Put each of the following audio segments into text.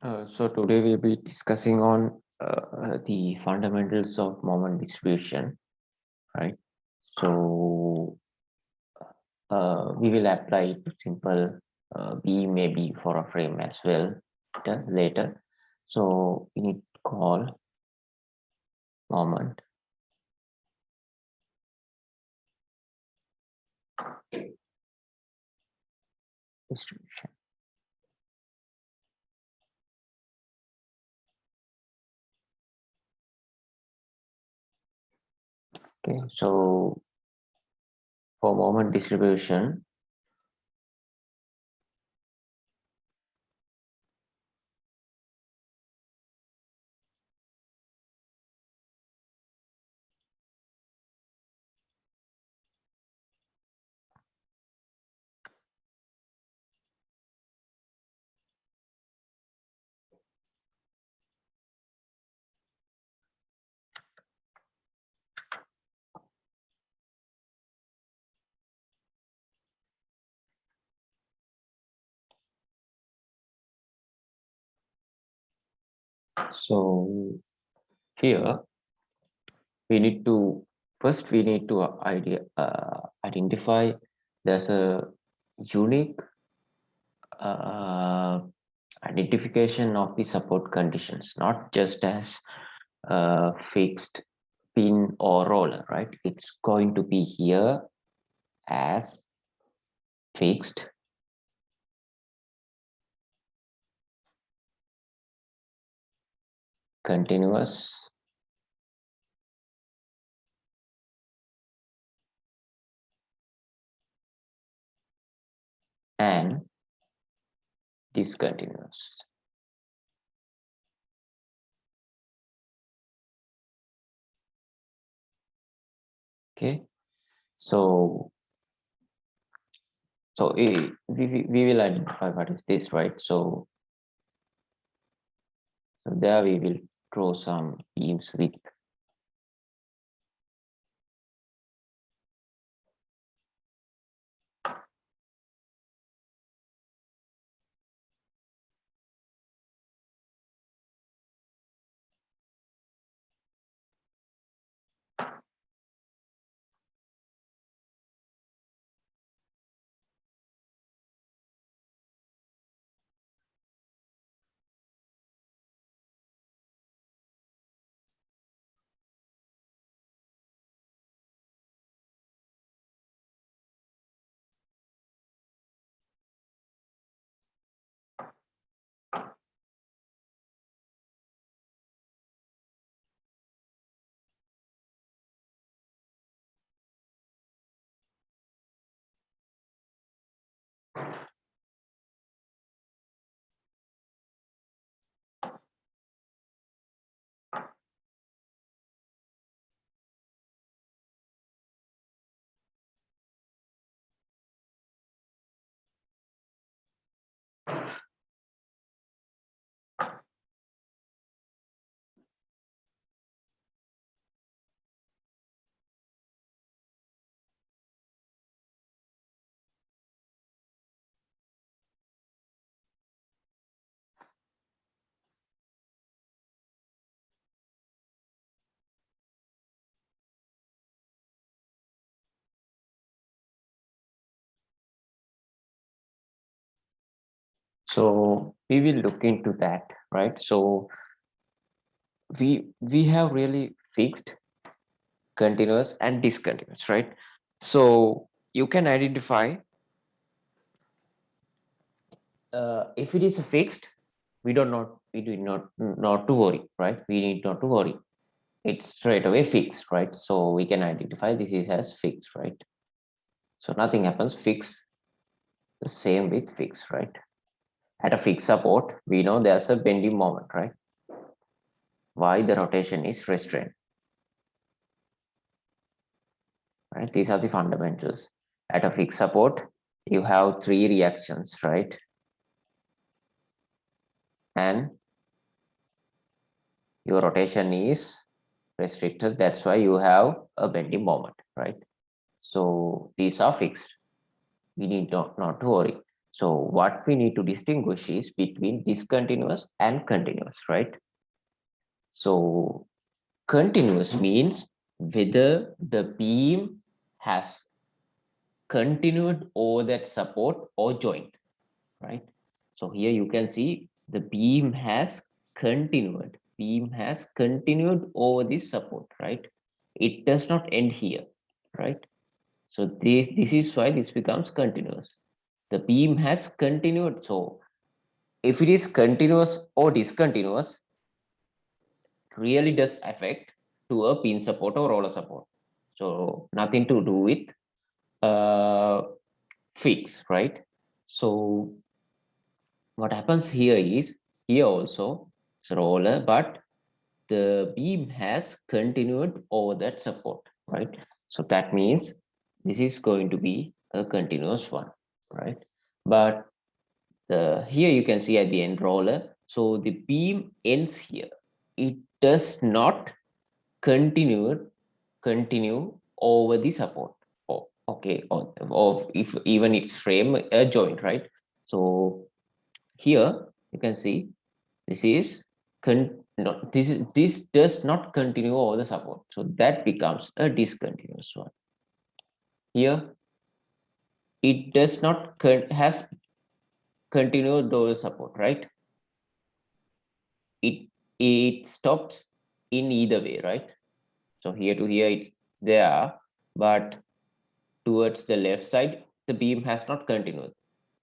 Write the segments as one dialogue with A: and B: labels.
A: So today we'll be discussing on the fundamentals of moment distribution, right? So we will apply it to simple B maybe for a frame as well later. So we need to call moment distribution. Okay, so for moment distribution, so here we need to first we need to identify there's a unique uh, identification of the support conditions, not just as fixed pin or roller, right? It's going to be here as fixed, continuous, and discontinuous. Okay, so we will identify what is this, right? So there we will draw some beams with. So we will look into that, right? So we have really fixed, continuous, and discontinuous, right? So you can identify if it is fixed, we do not to worry, right? We need not to worry. It's straight away fixed, right? So we can identify this is as fixed, right? So nothing happens. Fix the same with fixed, right? At a fixed support, we know there's a bending moment, right? Why the rotation is restrained, right? These are the fundamentals. At a fixed support, you have three reactions, right? And your rotation is restricted. That's why you have a bending moment, right? So these are fixed. We need not to worry. So what we need to distinguish is between discontinuous and continuous, right? So continuous means whether the beam has continued over that support or joint, right? So here you can see the beam has continued. Beam has continued over this support, right? It does not end here, right? So this is why this becomes continuous. The beam has continued. So if it is continuous or discontinuous, really does affect to a pin support or roller support. So nothing to do with uh, fix, right? So what happens here is here also it's a roller, but the beam has continued over that support, right? So that means this is going to be a continuous one, right? But here you can see at the end roller, so the beam ends here. It does not continue over the support. Oh, okay, or if even its frame a joint, right? So here you can see this is this does not continue over the support, so that becomes a discontinuous one. Here it does not has continued over support, right? It stops in either way, right? So here to here it's there, but towards the left side the beam has not continued.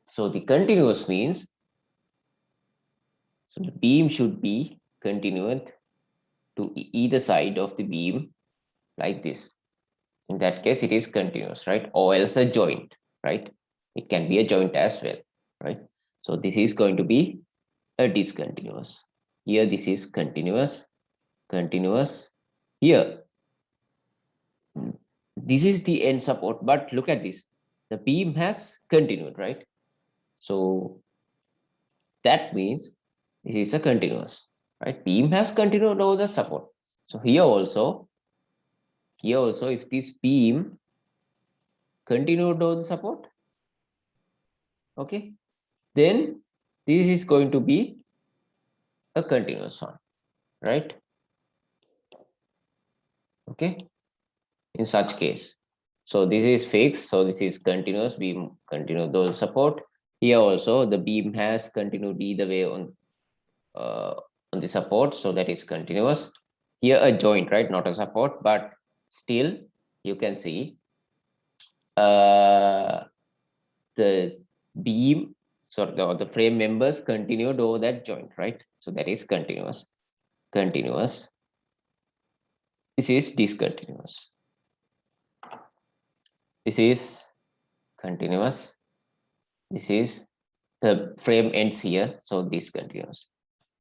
A: So the continuous means, so the beam should be continued to either side of the beam like this. In that case, it is continuous, right? Or else a joint, right? It can be a joint as well, right? So this is going to be a discontinuous. Here, this is continuous, continuous. Here, this is the end support, but look at this. The beam has continued, right? So that means this is a continuous, right? Beam has continued over the support. So here also, if this beam continued over the support, okay, then this is going to be a continuous one, right? Okay, in such case. So this is fixed, so this is continuous, beam continue those support. Here also the beam has continued either way uh, on the support, so that is continuous. Here a joint, right? Not a support, but still you can see uh, the beam, sorry, the frame members continued over that joint, right? So that is continuous. Continuous. This is discontinuous. This is continuous. This is the frame ends here, so discontinuous.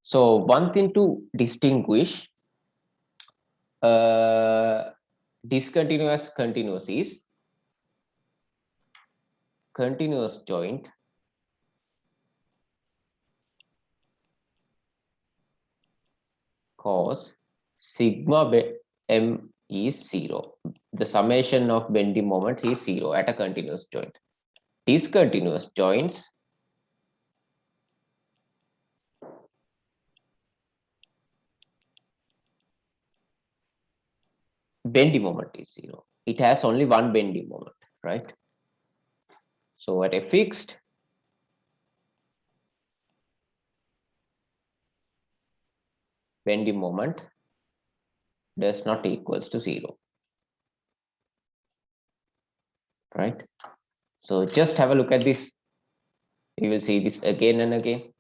A: So one thing to distinguish uh, discontinuous continuous is continuous joint cos sigma m is 0. The summation of bending moments is 0 at a continuous joint. Discontinuous joints bending moment is 0. It has only one bending moment, right? So at a fixed bending moment does not equals to 0, right? So just have a look at this. You will see this again and again.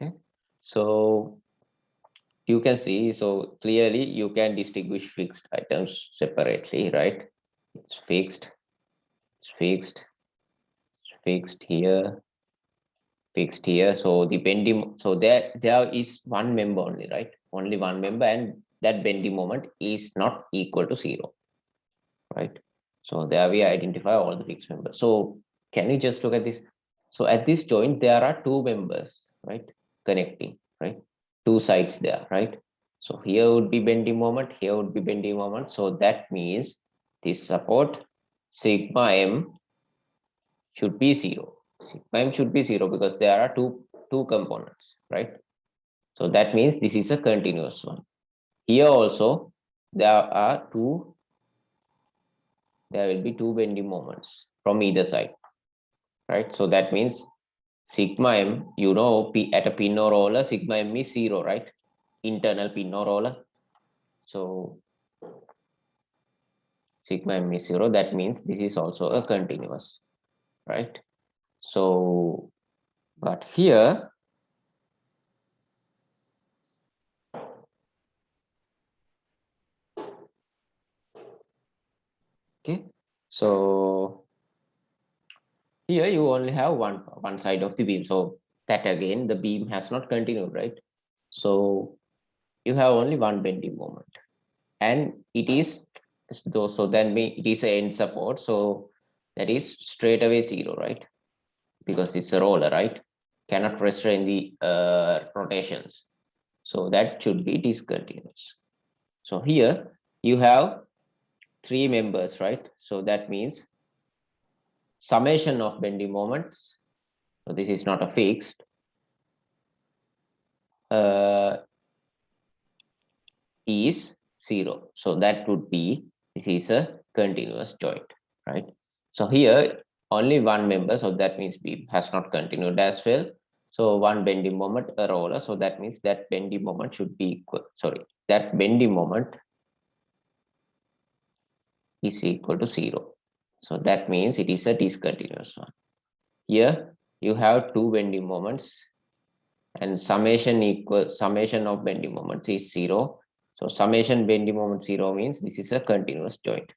A: Okay, so you can see, so clearly you can distinguish fixed items separately, right? It's fixed, it's fixed, it's fixed here, fixed here. So the bending, so there is one member only, right? Only one member, and that bending moment is not equal to zero, right? So there we identify all the fixed members. So can you just look at this? So at this joint, there are two members, right? Connecting, right? Two sides there, right? So here would be bending moment, here would be bending moment. So that means this support sigma m should be zero. Sigma m should be zero because there are two components, right? So that means this is a continuous one. Here also there are there will be two bending moments from either side, right? So that means sigma m, you know, at a pin or roller, sigma m is zero, right? Internal pin or roller. So sigma m is zero. That means this is also a continuous, right? So, but here, okay, so here you only have one side of the beam. So that again, the beam has not continued, right? So you have only one bending moment, and it is so then it is a end support. So that is straight away zero, right? Because it's a roller, right? Cannot restrain the rotations. So that should be discontinuous. So here you have three members, right? So that means summation of bending moments. So this is not a fixed. Uh, is zero. So that would be, this is a continuous joint, right? So here only one member, so that means beam has not continued as well. So one bending moment, a roller, so that means that bending moment should be equal, sorry, that bending moment is equal to zero. So that means it is a discontinuous one. Here you have two bending moments and summation of bending moments is zero. So summation bending moment zero means this is a continuous joint.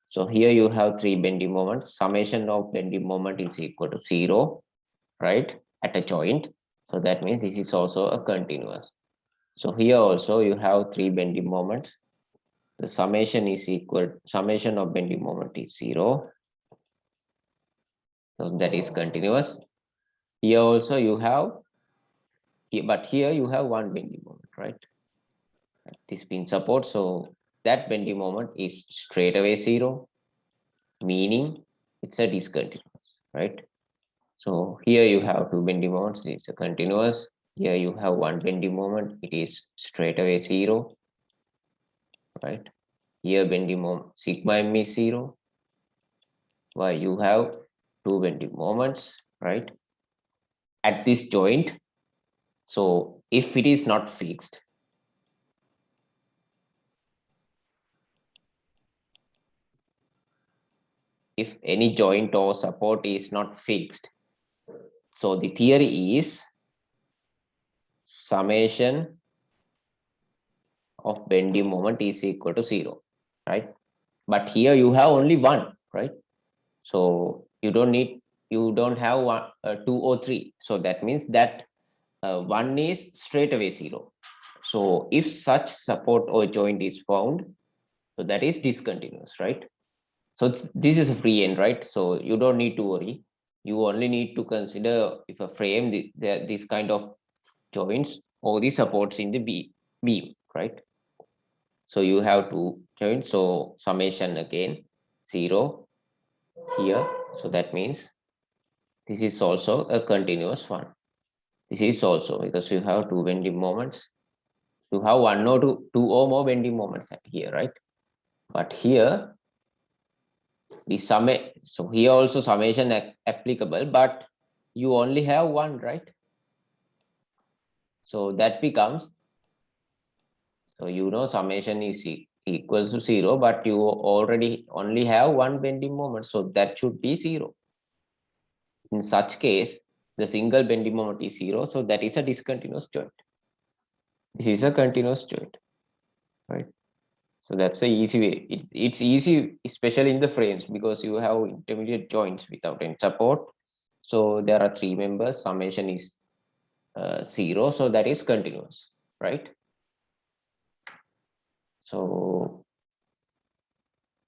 A: So here you have three bending moments. Summation of bending moment is equal to zero, right? At a joint. So that means this is also a continuous. So here also you have three bending moments. The summation is equal, summation of bending moment is zero. So that is continuous. Here also you have, but here you have one bending moment, right? This pin support. So that bending moment is straight away zero, meaning it's a discontinuous, right? So here you have two bending moments, it's a continuous. Here you have one bending moment, it is straight away zero, right? Here bending moment sigma m is zero, while you have two bending moments, right? At this joint. So if it is not fixed, if any joint or support is not fixed, so the theory is summation of bending moment is equal to zero, right? But here you have only one, right? So you don't have one, two or three. So that means that one is straight away zero. So if such support or joint is found, so that is discontinuous, right? So this is a free end, right? So you don't need to worry. You only need to consider if a frame this kind of joints or the supports in the beam, right? So you have two joints. So summation again zero here. So that means this is also a continuous one. This is also because you have two bending moments. You have one or two or more bending moments here, right? But here the sum, so here also summation applicable, but you only have one, right? So that becomes, so you know summation is equals to zero, but you already only have one bending moment, so that should be zero. In such case, the single bending moment is 0, so that is a discontinuous joint. This is a continuous joint, right? So that's a easy way. It's easy, especially in the frames, because you have intermediate joints without any support. So there are 3 members. Summation is 0, so that is continuous, right? So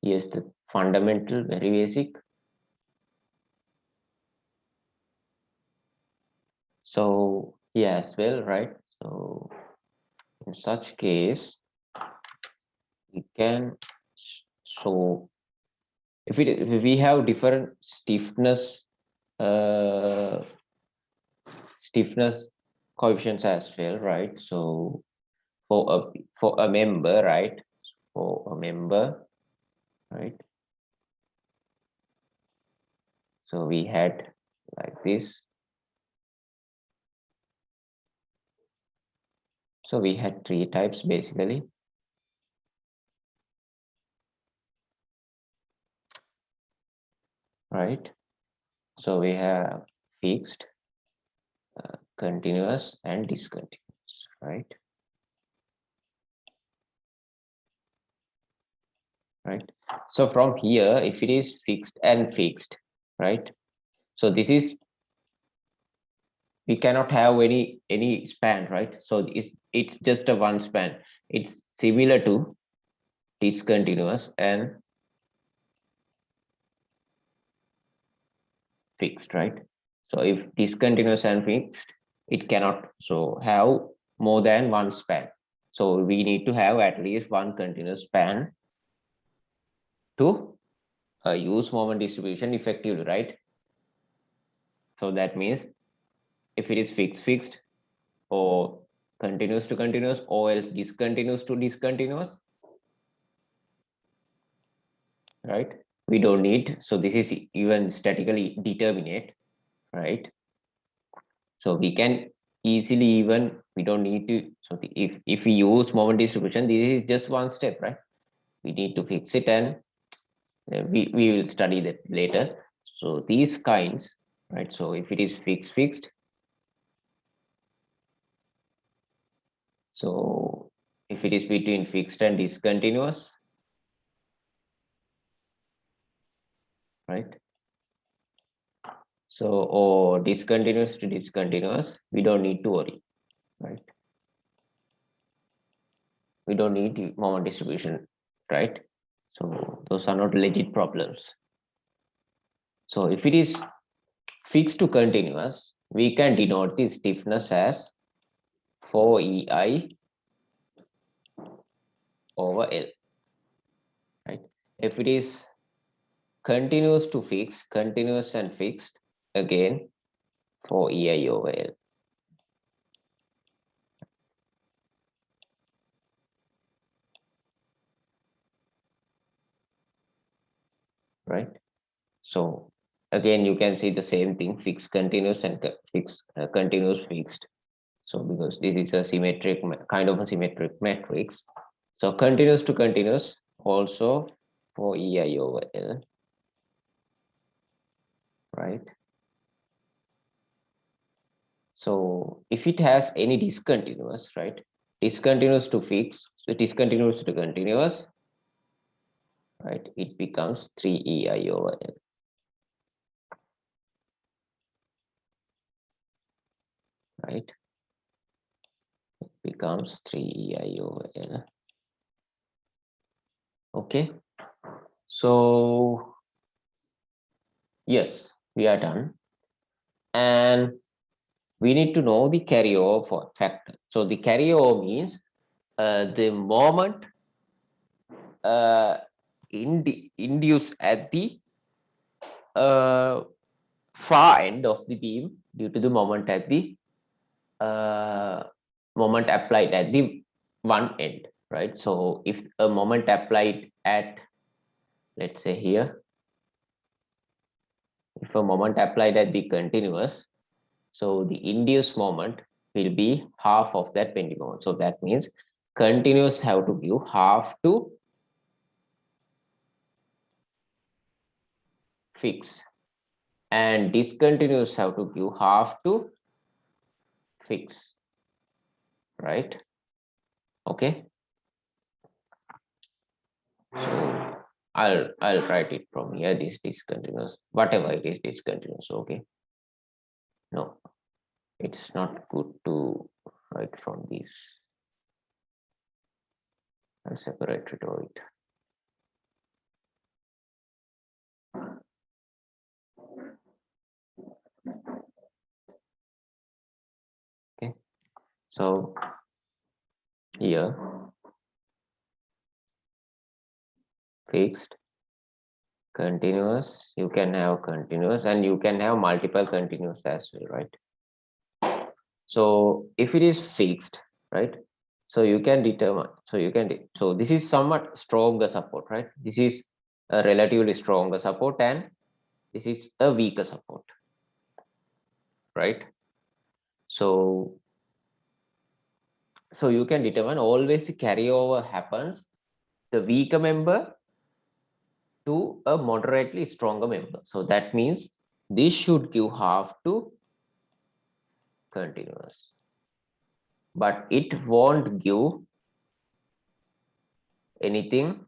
A: yes, the fundamental, very basic. So yeah, as well, right? So in such case, we can show if we have different uh, stiffness coefficients as well, right? So for a member, right? For a member, right? So we had like this. So we had 3 types basically, right? So we have fixed, continuous, and discontinuous, right? Right. So from here, if it is fixed and fixed, right? So this is, we cannot have any span, right? So it's just a one span. It's similar to discontinuous and fixed, right? So if discontinuous and fixed, it cannot so have more than one span. So we need to have at least one continuous span to use moment distribution effectively, right? So that means if it is fixed, or continuous to continuous, or else discontinuous to discontinuous, right? We don't need, so this is even statically determinate, right? So we can easily even, we don't need to, so if we use moment distribution, this is just one step, right? We need to fix it, and we will study that later. So these kinds, right? So if it is fixed, so if it is between fixed and discontinuous, right? So, or discontinuous to discontinuous, we don't need to worry, right? We don't need moment distribution, right? So those are not legit problems. So if it is fixed to continuous, we can denote the stiffness as 4EI over L, right? If it is continuous to fixed, continuous and fixed, again 4EI over L, right? So again, you can see the same thing, fixed continuous and fixed continuous fixed. So because this is a symmetric kind of a symmetric matrix, so continuous to continuous also for EI over L, right? So if it has any discontinuous, right? Discontinuous to fixed, so discontinuous to continuous, right? It becomes 3EI over L, right? It becomes 3EI over L. Okay. So yes, we are done. And we need to know the carryover factor. So the carryover means the moment induced at the uh, far end of the beam due to the moment at the moment applied at the one end, right? So if a moment applied at, let's say here, if a moment applied at the continuous, so the induced moment will be half of that bending moment. So that means continuous have to give half to fixed, and discontinuous have to give half to fixed, right? Okay, so I'll write it from here. This discontinuous, whatever it is, discontinuous. Okay, no, it's not good to write from this. I'll separate it or it. Okay, so here fixed, continuous, you can have continuous, and you can have multiple continuous as well, right? So if it is fixed, right, so you can determine, so this is somewhat stronger support, right? This is a relatively stronger support and this is a weaker support, right? So you can determine always the carryover happens the weaker member to a moderately stronger member. So that means this should give half to continuous, but it won't give anything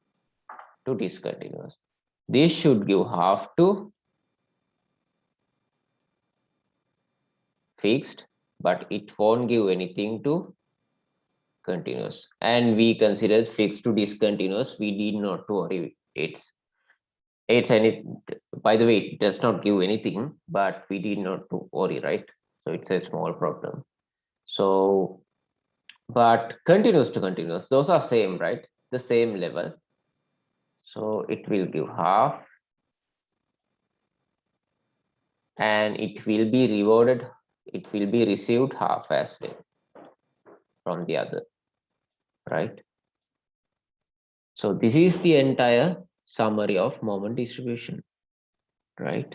A: to discontinuous. This should give half to fixed, but it won't give anything to continuous. And we consider fixed to discontinuous. We need not to worry. It's any, by the way, it does not give anything, but we need not to worry, right? So it's a small problem. So, but continuous to continuous, those are same, right? The same level. So it will give half and it will be rewarded, it will be received half as well from the other, right? So this is the entire summary of moment distribution, right?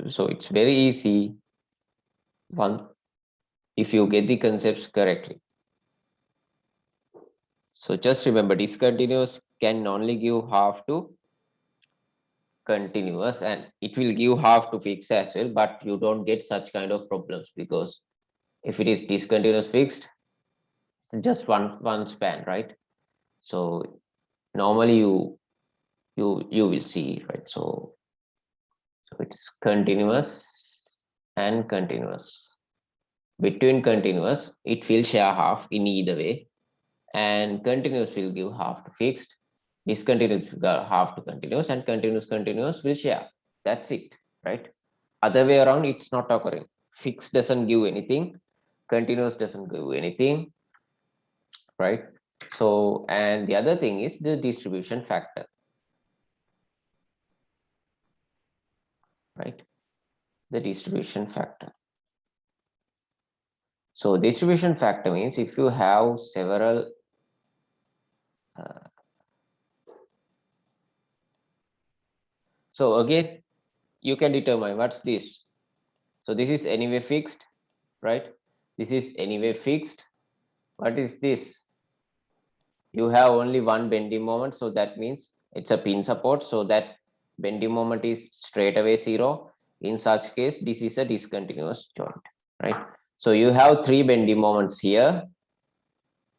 A: So it's very easy one if you get the concepts correctly. So just remember, discontinuous can only give half to continuous and it will give half to fixed as well, but you don't get such kind of problems because if it is discontinuous fixed, just one span, right? So normally you will see, right? So it's continuous and continuous. Between continuous, it will share half in either way, and continuous will give half to fixed. Discontinuous will give half to continuous, and continuous will share. That's it, right? Other way around, it's not occurring. Fixed doesn't give anything, continuous doesn't give anything, right? So, and the other thing is the distribution factor, right? The distribution factor. So distribution factor means if you have several so again you can determine what's this. So this is anyway fixed, right? This is anyway fixed. What is this? You have only one bending moment, so that means it's a pin support, so that bending moment is straight away zero. In such case, this is a discontinuous joint, right? So you have three bending moments here,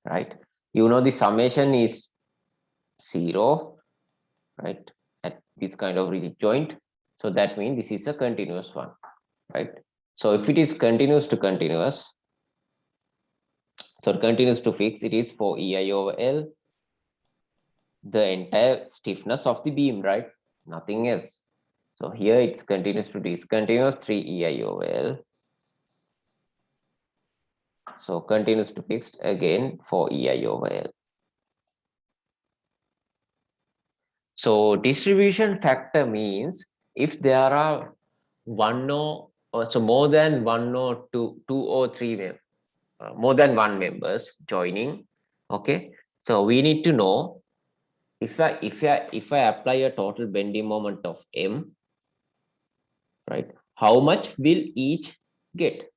A: right? You know the summation is zero, right? At this kind of rigid joint. So that means this is a continuous one, right? So if it is continuous to continuous, so continuous to fixed, it is for EI over L, the entire stiffness of the beam, right? Nothing else. So here it's continuous to discontinuous 3 EI over L. So continuous to fixed again for EI over L. So distribution factor means if there are one or so more than one or two or three more than one members joining, okay, so we need to know if I apply a total bending moment of M, right, how much will each get?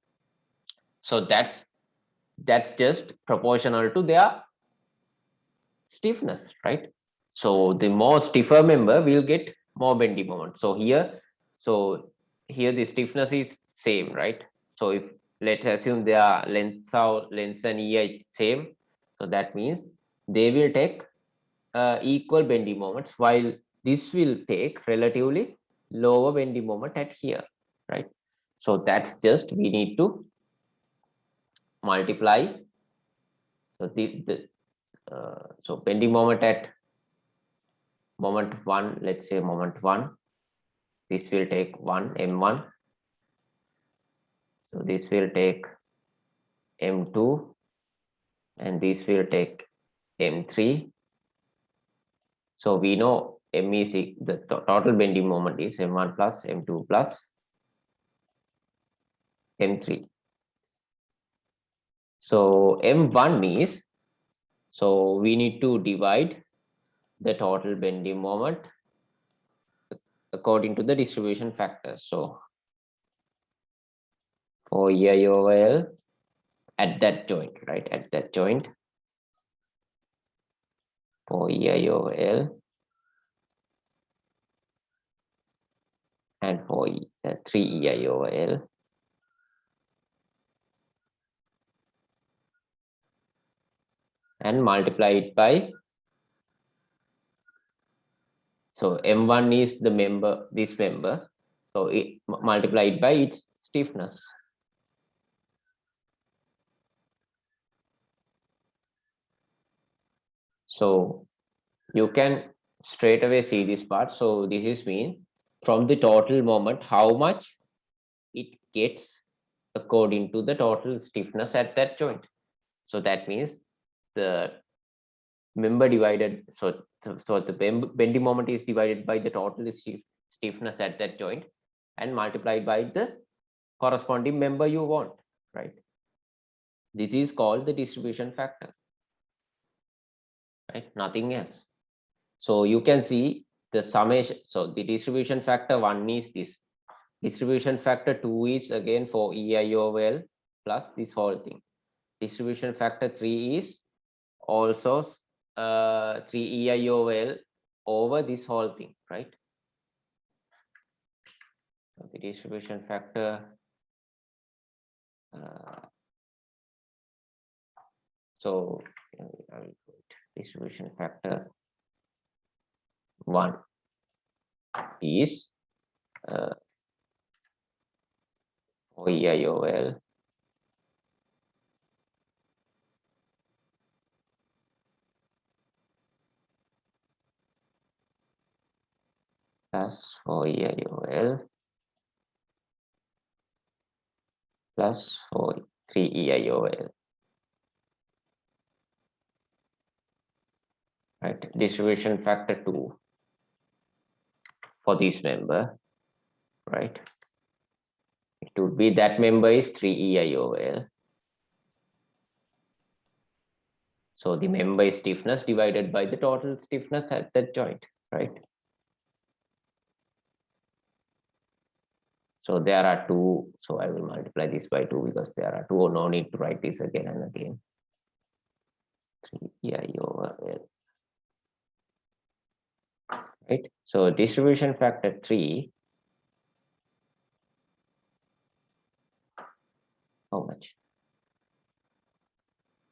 A: So that's just proportional to their stiffness, right? So the more stiffer member will get more bending moment. So here the stiffness is same, right? So if let's assume their lengths and EI same, so that means they will take equal bending moments, while this will take relatively lower bending moment at here, right? So that's just we need to multiply. So so bending moment at moment one, let's say moment one, this will take one m1. So this will take m2, and this will take m3. So we know m is the total bending moment is m1 plus m2 plus m3. So m1 is, so we need to divide the total bending moment according to the distribution factor. So for EI over L at that joint, right? At that joint, for EI over L and for 3 EI over L, and multiply it by, so M1 is the member, this member, so it multiply it by its stiffness. So you can straight away see this part. So this is mean from the total moment how much it gets according to the total stiffness at that joint. So that means the member divided, so the bending moment is divided by the total stiffness at that joint and multiplied by the corresponding member you want, right? This is called the distribution factor, right? Nothing else. So you can see the summation. So the distribution factor 1 is this. Distribution factor 2 is again for EI over L plus this whole thing. Distribution factor 3 is also 3 EI over L over this whole thing, right? So the distribution factor, so I will put distribution factor 1 is EI over L plus 4 EI over L plus 3 EI over L, right? Distribution factor 2 for this member, right? It would be that member is 3 EI over L. So the member is stiffness divided by the total stiffness at that joint, right? So there are 2. So I will multiply this by 2 because there are 2. No need to write this again and again. 3 EI over L. Right? So distribution factor 3, how much?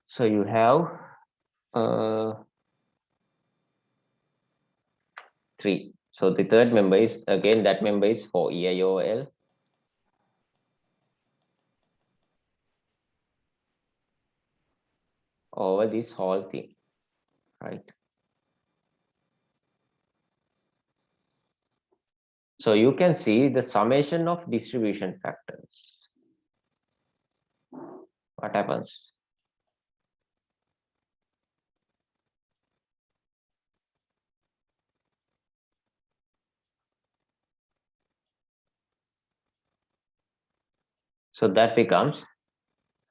A: So you have 3. So the third member is, again, that member is 4 EI over L over this whole thing, right? So you can see the summation of distribution factors. What happens? So that becomes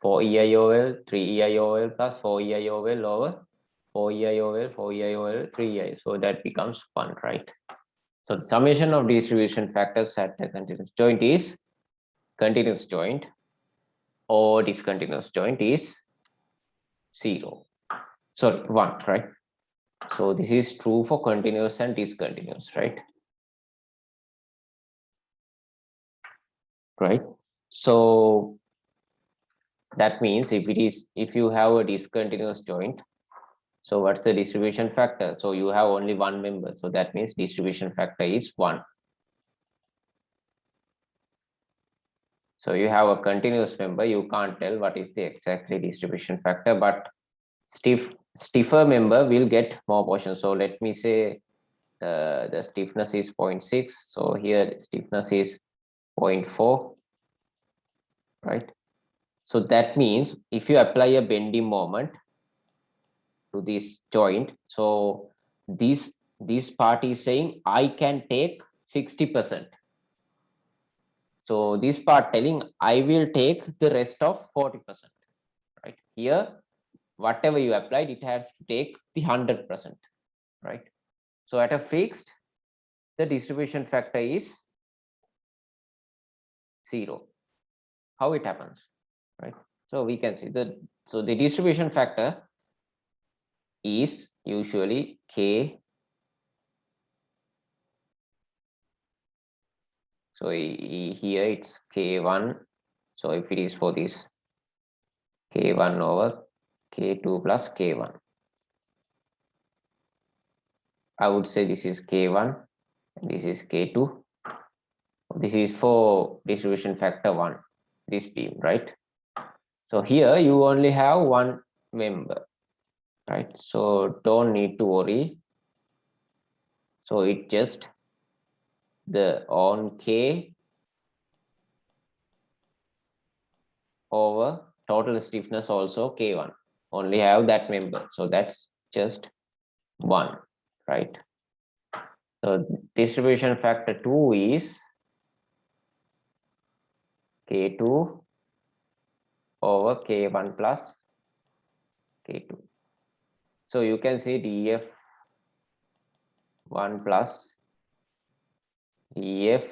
A: 4 EI over L, 3 EI over L plus 4 EI over L over 4 EI over L, 4 EI over L, 3 EI. So that becomes 1, right? So the summation of distribution factors at a continuous joint is continuous joint, or discontinuous joint is 0. Sorry, 1, right? So this is true for continuous and discontinuous, right? right? So that means if you have a discontinuous joint, so what's the distribution factor? So you have only one member, so that means distribution factor is 1. So you have a continuous member, you can't tell what is the exactly distribution factor, but stiffer member will get more portion. So let me say the stiffness is 0.6. So here stiffness is 0.4, right? So that means if you apply a bending moment to this joint, so this part is saying I can take 60%. So this part telling I will take the rest of 40%, right? Here, whatever you applied, it has to take the 100%, right? So at a fixed, the distribution factor is 0. How it happens, right? So we can see so the distribution factor is usually K. So here it's K1. So if it is for this K1 over K2 plus K1, I would say this is K1 and this is K2. This is for distribution factor 1, this beam, right? So here you only have one member, right? So don't need to worry. So it just the on K over total stiffness also K1. Only have that member. So that's just 1, right? So distribution factor 2 is K2 over K1 plus K2. So you can see dF1 plus dF2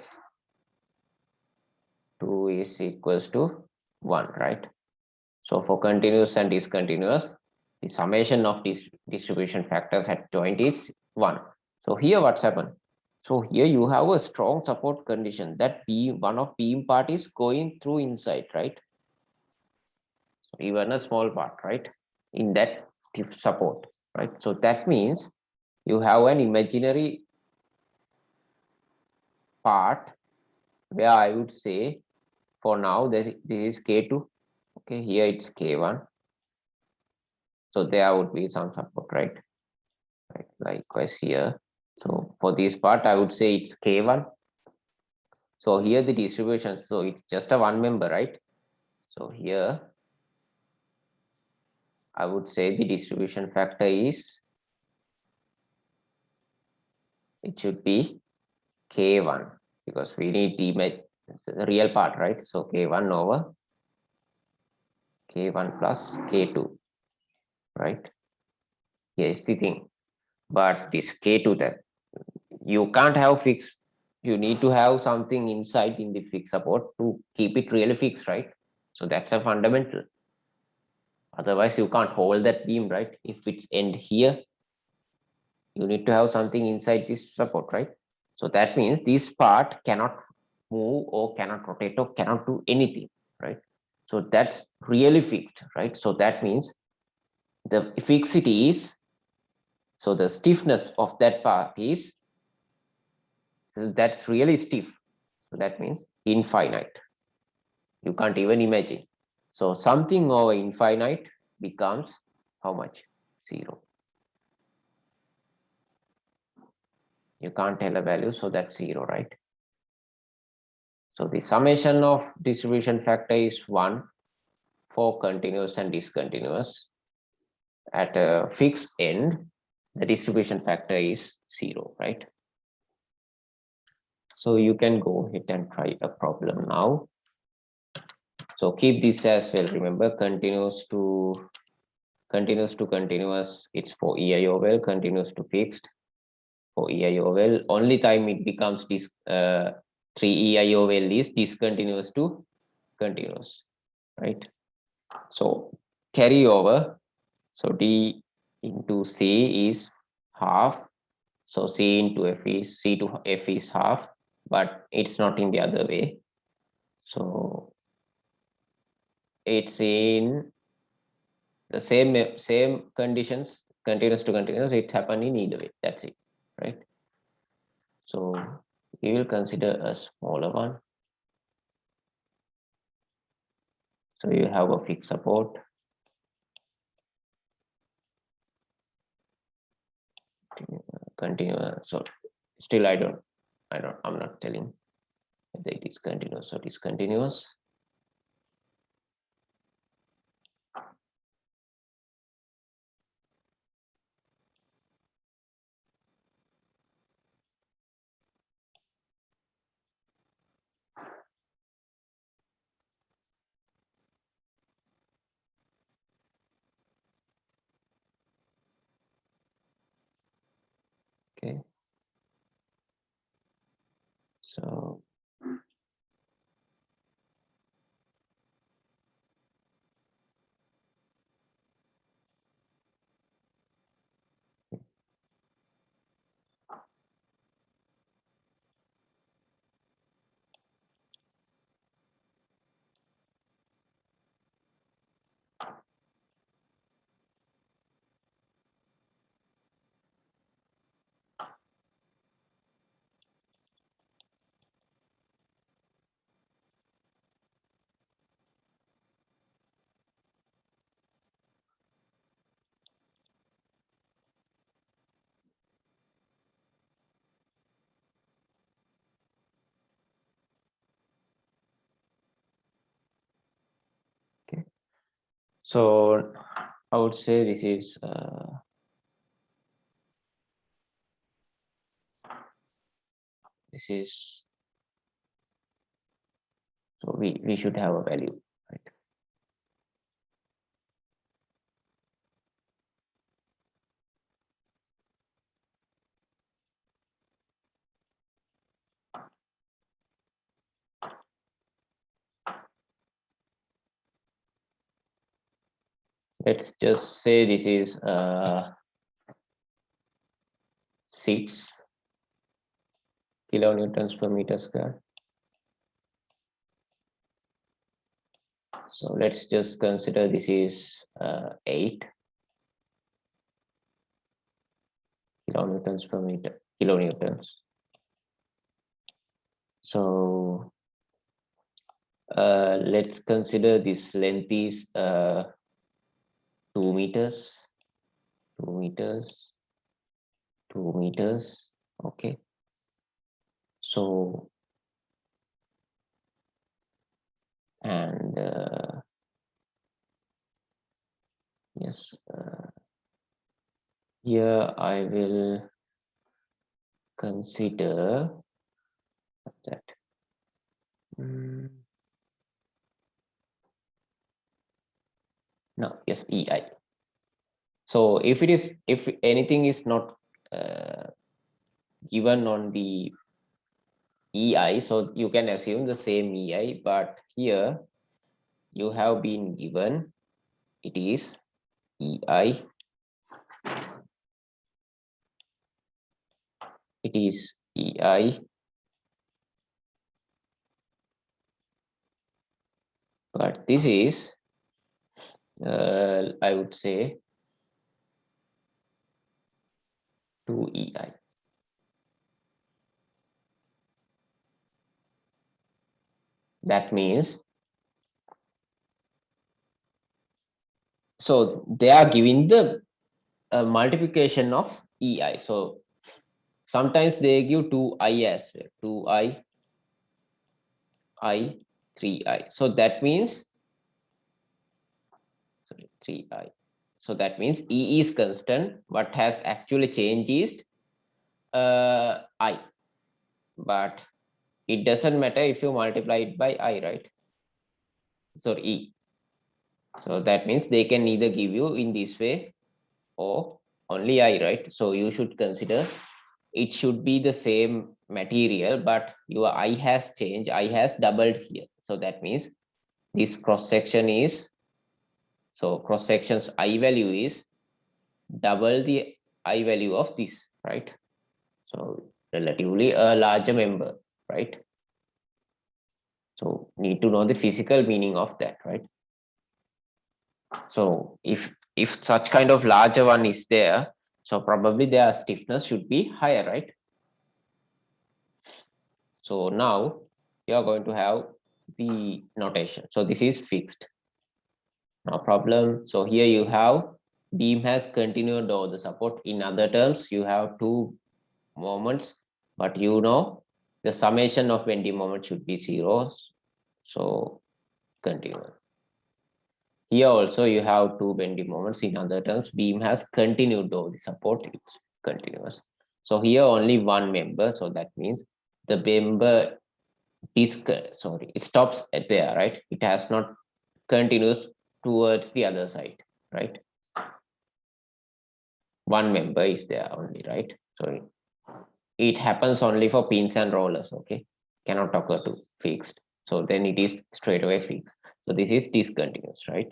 A: is equals to 1, right? So for continuous and discontinuous, the summation of these distribution factors at joint is 1. So here what's happened? So here you have a strong support condition that one of beam part is going through inside, right? So even a small part, right? In that stiff support, right? So that means you have an imaginary part where I would say for now this is K2. Okay, here it's K1. So there would be some support, right? Right, likewise here. So for this part, I would say it's K1. So here the distribution, so it's just a one member, right? So here I would say the distribution factor is, it should be K1 because we need the real part, right? So K1 over K1 plus K2, right? Here's the thing. But this K2 that you can't have fixed, you need to have something inside in the fixed support to keep it really fixed, right? So that's a fundamental. Otherwise you can't hold that beam, right? If it's end here, you need to have something inside this support, right? So that means this part cannot move or cannot rotate or cannot do anything, right? So that's really fixed, right? So that means the fixity is, so the stiffness of that part is, so that's really stiff. So that means infinite. You can't even imagine. So something over infinite becomes how much? 0. You can't tell a value, so that's 0, right? So the summation of distribution factor is 1 for continuous and discontinuous. At a fixed end, the distribution factor is 0, right? So you can go ahead and try a problem now. So keep this as well. Remember, continuous, it's for EIOL, continuous to fixed. For EIOL, only time it becomes 3 EIOL is discontinuous to continuous, right? So carryover, so D into C is half. So C into F is C to F is half, but it's not in the other way. So it's in the same conditions, continuous to continuous, it's happening either way. That's it, right? So we will consider a smaller one. So you have a fixed support. Continue. So still I'm not telling whether it is continuous or discontinuous. Okay. So okay. So I would say this is so we should have a value, right? Let's just say this is 6 kilonewtons per meter square. So let's just consider this is 8 kilonewtons per meter, kilonewtons. So let's consider this length is 2 meters, 2 meters, 2 meters. Okay. So, and yes, here I will consider that. No, yes, EI. So if anything is not given on the EI, so you can assume the same EI, but here you have been given it is EI, it is EI, but this is I would say 2EI. That means, so they are giving the multiplication of EI. So sometimes they give 2I as well, 2I, I, 3I. So that means, sorry, 3I. So that means E is constant. What has actually changed is I. But it doesn't matter if you multiply it by I, right? So E. So that means they can either give you in this way or only I, right? So you should consider it should be the same material, but your I has changed, I has doubled here. So that means this cross section is, so cross section's I value is double the I value of this, right? So relatively a larger member, right? So need to know the physical meaning of that, right? So if such kind of larger one is there, so probably their stiffness should be higher, right? So now you are going to have the notation. So this is fixed, no problem. So here you have beam has continued over the support. In other terms, you have two moments, but you know the summation of bending moment should be zero. So continuous. Here also you have two bending moments. In other terms, beam has continued over the support. It's continuous. So here only one member. So that means the member it stops at there, right? It has not continues towards the other side, right? One member is there only, right? So it happens only for pins and rollers, okay? Cannot occur to fixed. So then it is straight away fixed. So this is discontinuous, right?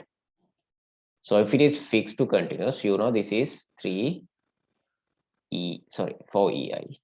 A: So if it is fixed to continuous, you know this is 4 EI.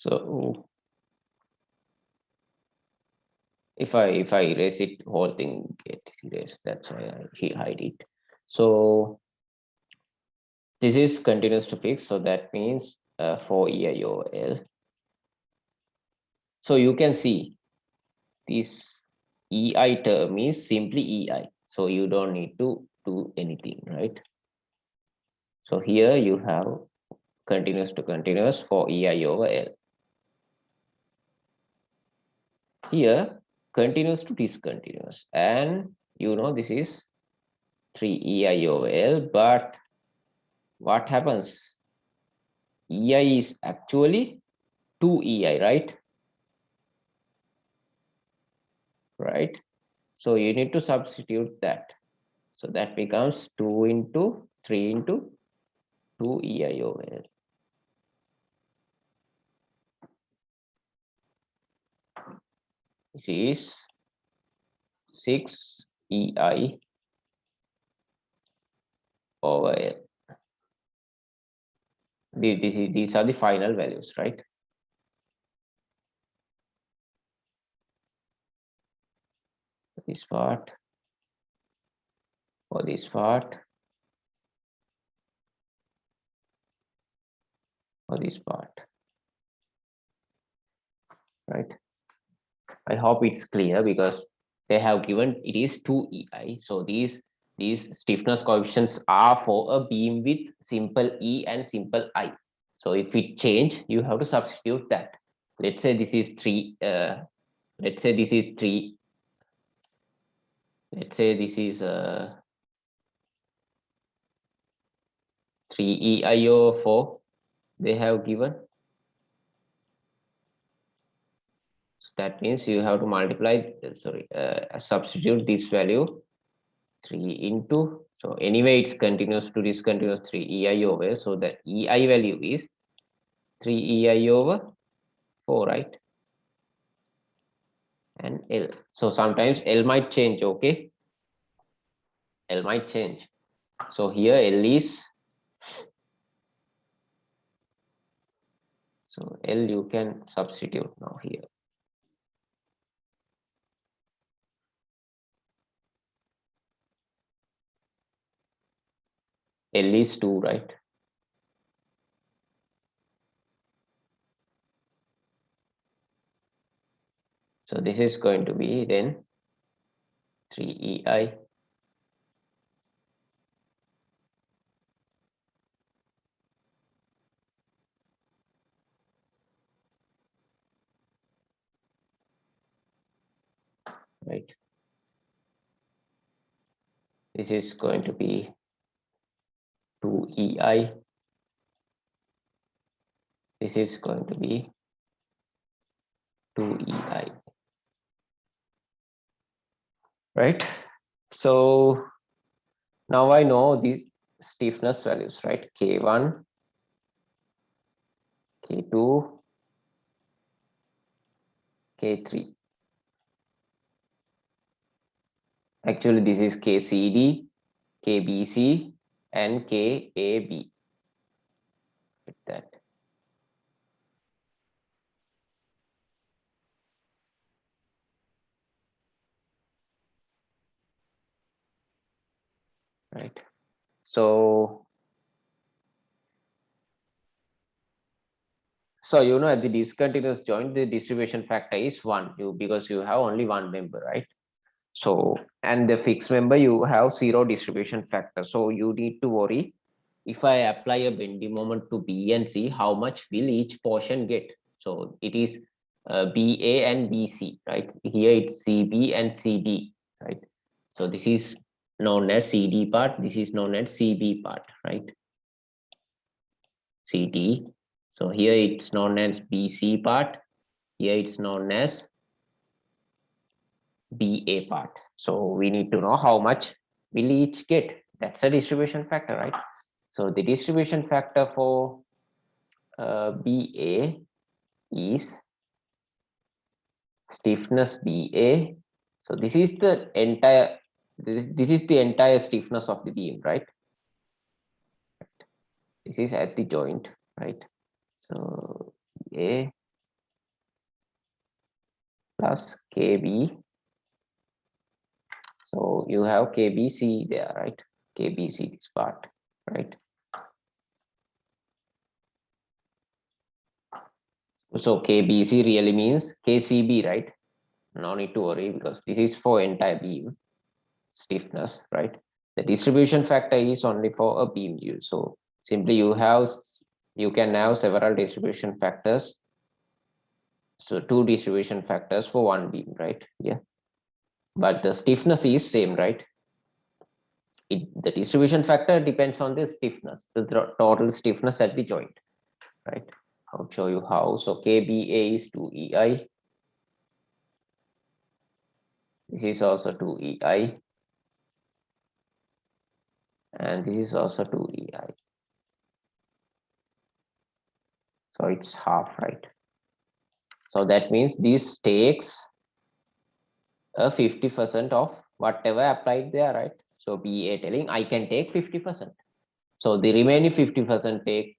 A: So if I erase it, whole thing get erased. That's why I hide it. So this is continuous to fix. So that means 4 EI over L. So you can see this EI term is simply EI. So you don't need to do anything, right? So here you have continuous to continuous for EI over L. Here continuous to discontinuous. And you know this is 3 EI over L, but what happens? EI is actually 2 EI, right? Right? So you need to substitute that. So that becomes 2 into 3 into 2 EI over L. This is 6 EI over L. These are the final values, right? This part, for this part, for this part, right? I hope it's clear because they have given it is 2 EI. So these stiffness coefficients are for a beam with simple E and simple I. So if it change, you have to substitute that. Let's say this is 3. Let's say this is 3. Let's say this is 3 EI over 4. They have given. That means you have to multiply, substitute this value 3 into, so anyway it's continuous to discontinuous 3 EI over, so the EI value is 3 EI over 4, right? And L. So sometimes L might change, okay? L might change. So here L is, so L you can substitute now here. L is 2, right? So this is going to be then 3EI right. This is going to be 2EI. This is going to be 2EI, right? So now I know these stiffness values, right? K1, K2, K3. Actually, this is KCD, KBC, and KAB. Like that. Right. So at the discontinuous joint, the distribution factor is 1 because you have only one member, right? So, and the fixed member, you have 0 distribution factor. So you need to worry, if I apply a bending moment to B and C, how much will each portion get? So it is BA and BC, right? Here it's CB and CD, right? So this is known as CD part. This is known as CB part, right? CD. So here it's known as BC part. Here it's known as BA part. So we need to know how much will each get. That's a distribution factor, right? So the distribution factor for BA is stiffness BA. So this is the entire stiffness of the beam, right? This is at the joint, right? So A plus KB. So you have KBC there, right? KBC this part, right? So KBC really means KCB, right? No need to worry because this is for entire beam stiffness, right? The distribution factor is only for a beam use. So simply you can have several distribution factors. So 2 distribution factors for one beam, right? Yeah. But the stiffness is same, right? The distribution factor depends on the stiffness, the total stiffness at the joint, right? I'll show you how. So KBA is 2EI. This is also 2EI. And this is also 2EI. So it's half, right? So that means this takes a 50% of whatever applied there, right? So BA telling I can take 50%. So the remaining 50%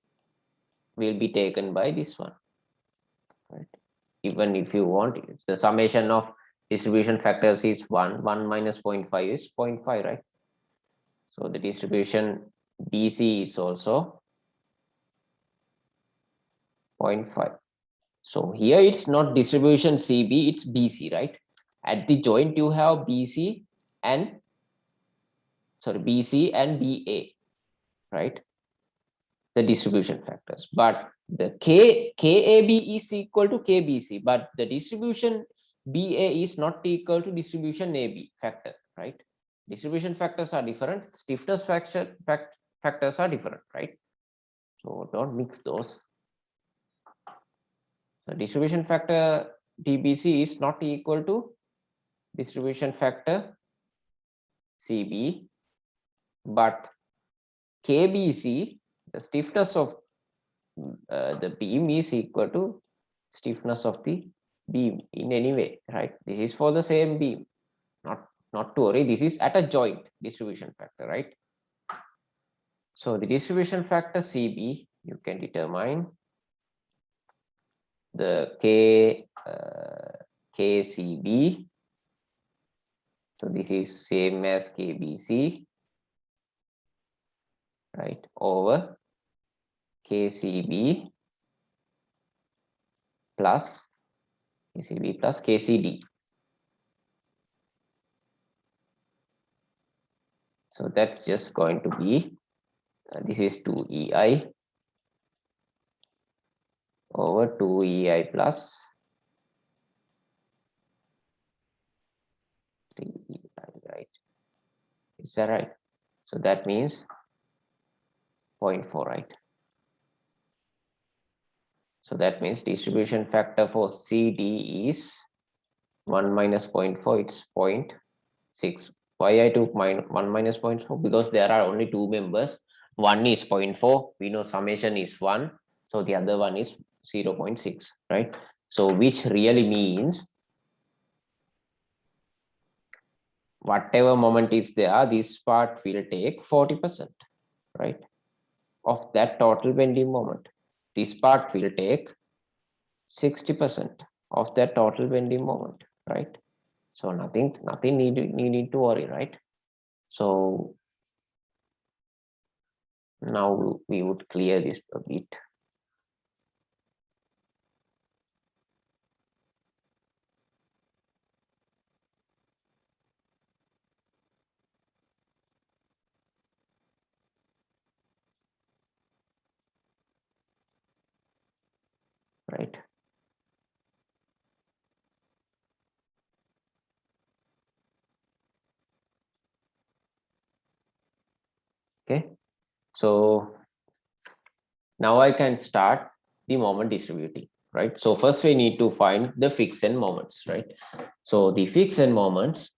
A: will be taken by this one, right? Even if you want it, the summation of distribution factors is 1 minus 0.5 is 0.5, right? So the distribution BC is also 0.5. So here it's not distribution CB, it's BC, right? At the joint you have BC and BA, right? The distribution factors, but the KAB is equal to KBC, but the distribution BA is not equal to distribution AB factor, right? Distribution factors are different, stiffness factors are different, right? So don't mix those. The distribution factor DBC is not equal to distribution factor CB, but KBC, the stiffness of the beam is equal to stiffness of the beam in any way, right? This is for the same beam, not to worry. This is at a joint distribution factor, right? So the distribution factor CB, you can determine the KCB. So this is same as KBC, right? Over KCB plus KCB plus KCD. So that's just going to be, this is 2EI over 2EI plus 3EI, right? Is that right? So that means 0.4, right? So that means distribution factor for CD is 1 minus 0.4, it's 0.6. Why I took 1 minus 0.4? Because there are only two members. One is 0.4. We know summation is 1. So the other one is 0.6, right? So which really means whatever moment is there, this part will take 40%, right? Of that total bending moment. This part will take 60% of that total bending moment, right? So nothing need to worry, right? So now we would clear this a bit, right? Okay, so now I can start the moment distributing, right? So first we need to find the fixed end moments, right? So the fixed end moments,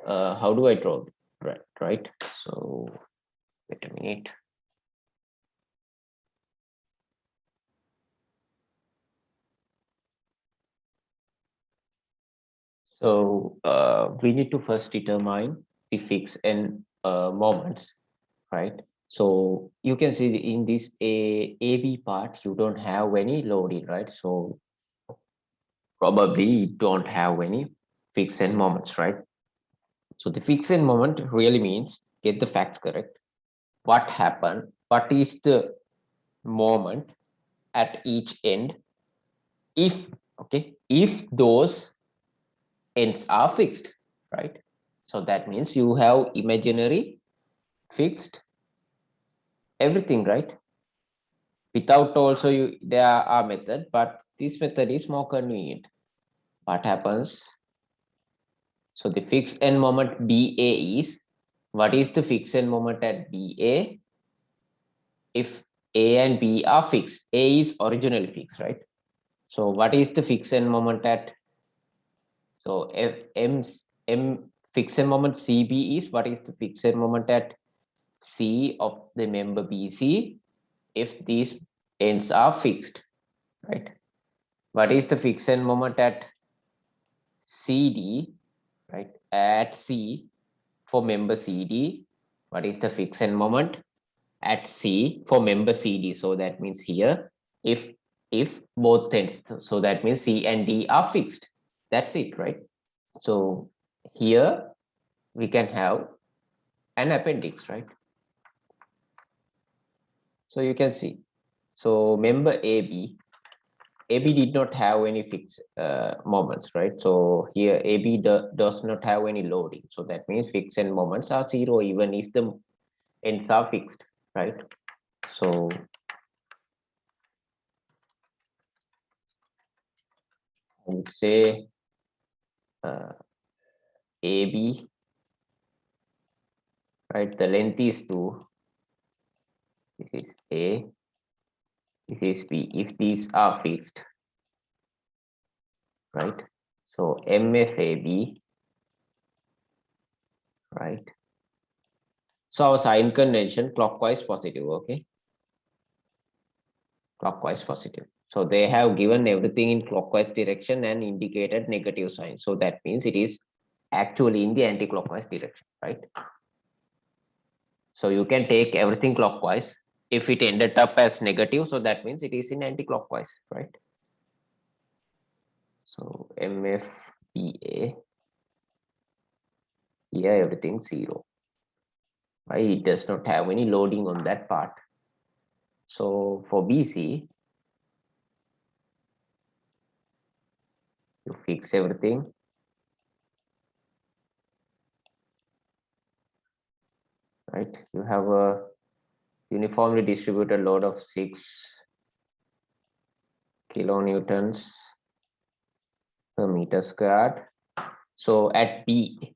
A: how do I draw them? Right? So wait a minute. So we need to first determine the fixed end moments, right? So you can see in this AB part, you don't have any loading, right? So probably you don't have any fixed end moments, right? So the fixed end moment really means, get the facts correct. What happened? What is the moment at each end? If, okay, if those ends are fixed, right? So that means you have imaginary fixed everything, right? Without also you, there are method, but this method is more convenient. What happens? So the fixed end moment BA is, what is the fixed end moment at BA? If A and B are fixed, A is originally fixed, right? So what is the fixed end moment at? So if M fixed end moment CB is, what is the fixed end moment at C of the member BC if these ends are fixed, right? What is the fixed end moment at CD, right? At C for member CD, what is the fixed end moment at C for member CD? So that means here, if both ends, so that means C and D are fixed. That's it, right? So here we can have an appendix, right? So you can see. So member AB did not have any fixed moments, right? So here AB does not have any loading. So that means fixed end moments are zero even if the ends are fixed, right? So I would say AB, right? The length is 2. This is A. This is B. If these are fixed, right? So MFAB, right? So our sign convention clockwise positive, okay? Clockwise positive. So they have given everything in clockwise direction and indicated negative sign. So that means it is actually in the anti-clockwise direction, right? So you can take everything clockwise. If it ended up as negative, so that means it is in anti-clockwise, right? So MFBA, here everything 0. Right? It does not have any loading on that part. So for BC, You fix everything. Right? You have a uniformly distributed load of 6 kilonewtons per meter squared. So at P,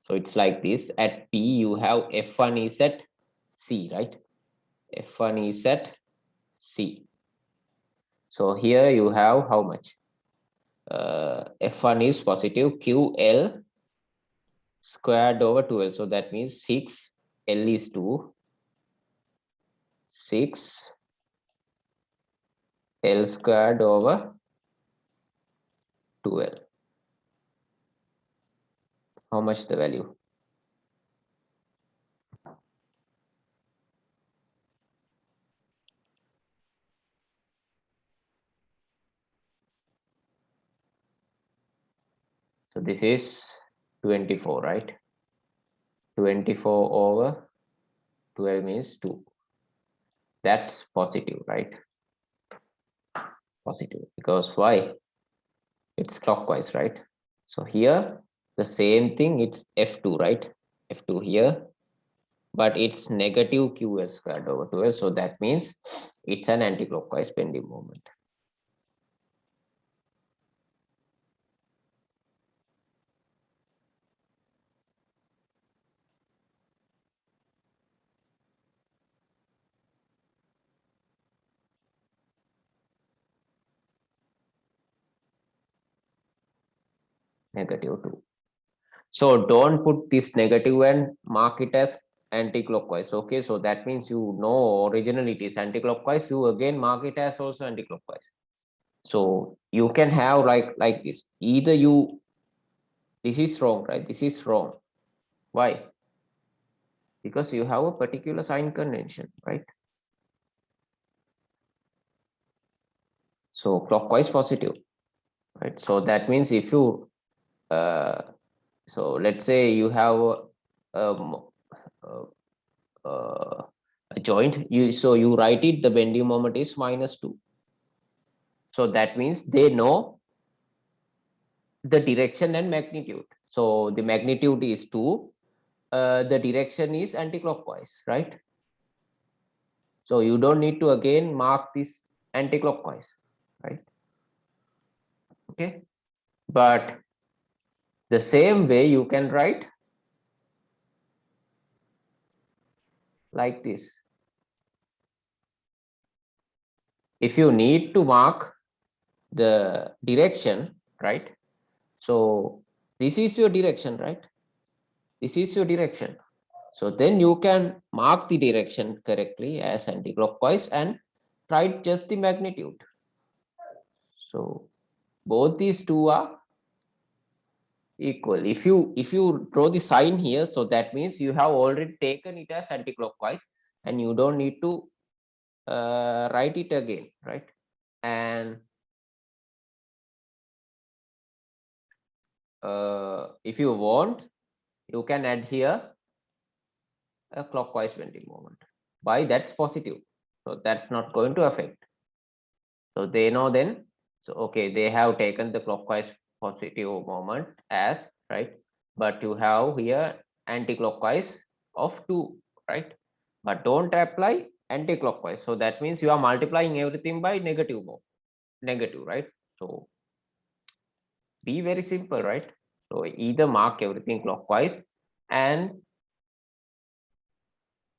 A: so it's like this. At P, you have F1 is at C, right? F1 is at C. So here you have how much? F1 is positive QL squared over 12. So that means 6, L is 2, 6 L squared over 12. How much the value? So this is 24, right? 24 over 12 means 2. That's positive, right? Positive. Because why? It's clockwise, right? So here, the same thing, it's F2, right? F2 here, but it's negative QL squared over 12. So that means it's an anti-clockwise bending moment. Negative 2. So don't put this negative and mark it as anti-clockwise. Okay, so that means you know originally it is anti-clockwise. You again mark it as also anti-clockwise. So you can have like this. Either you, this is wrong, right? This is wrong. Why? Because you have a particular sign convention, right? So clockwise positive, right? So that means if you, so let's say you have um, uh, a joint, so you write it, the bending moment is -2. So that means they know the direction and magnitude. So the magnitude is 2, the direction is anti-clockwise, right? So you don't need to again mark this anti-clockwise, right? Okay, but the same way you can write like this. If you need to mark the direction, right? So this is your direction, right? This is your direction. So then you can mark the direction correctly as anti-clockwise and write just the magnitude. So both these two are equal. If you draw the sign here, so that means you have already taken it as anti-clockwise and you don't need to write it again, right? And if you want, you can add here a clockwise bending moment. Why? That's positive, so that's not going to affect. So they know then, so okay, they have taken the clockwise positive moment as, right, but you have here anti-clockwise of 2, right? But don't apply anti-clockwise. So that means you are multiplying everything by negative, right? So be very simple, right? So either mark everything clockwise, and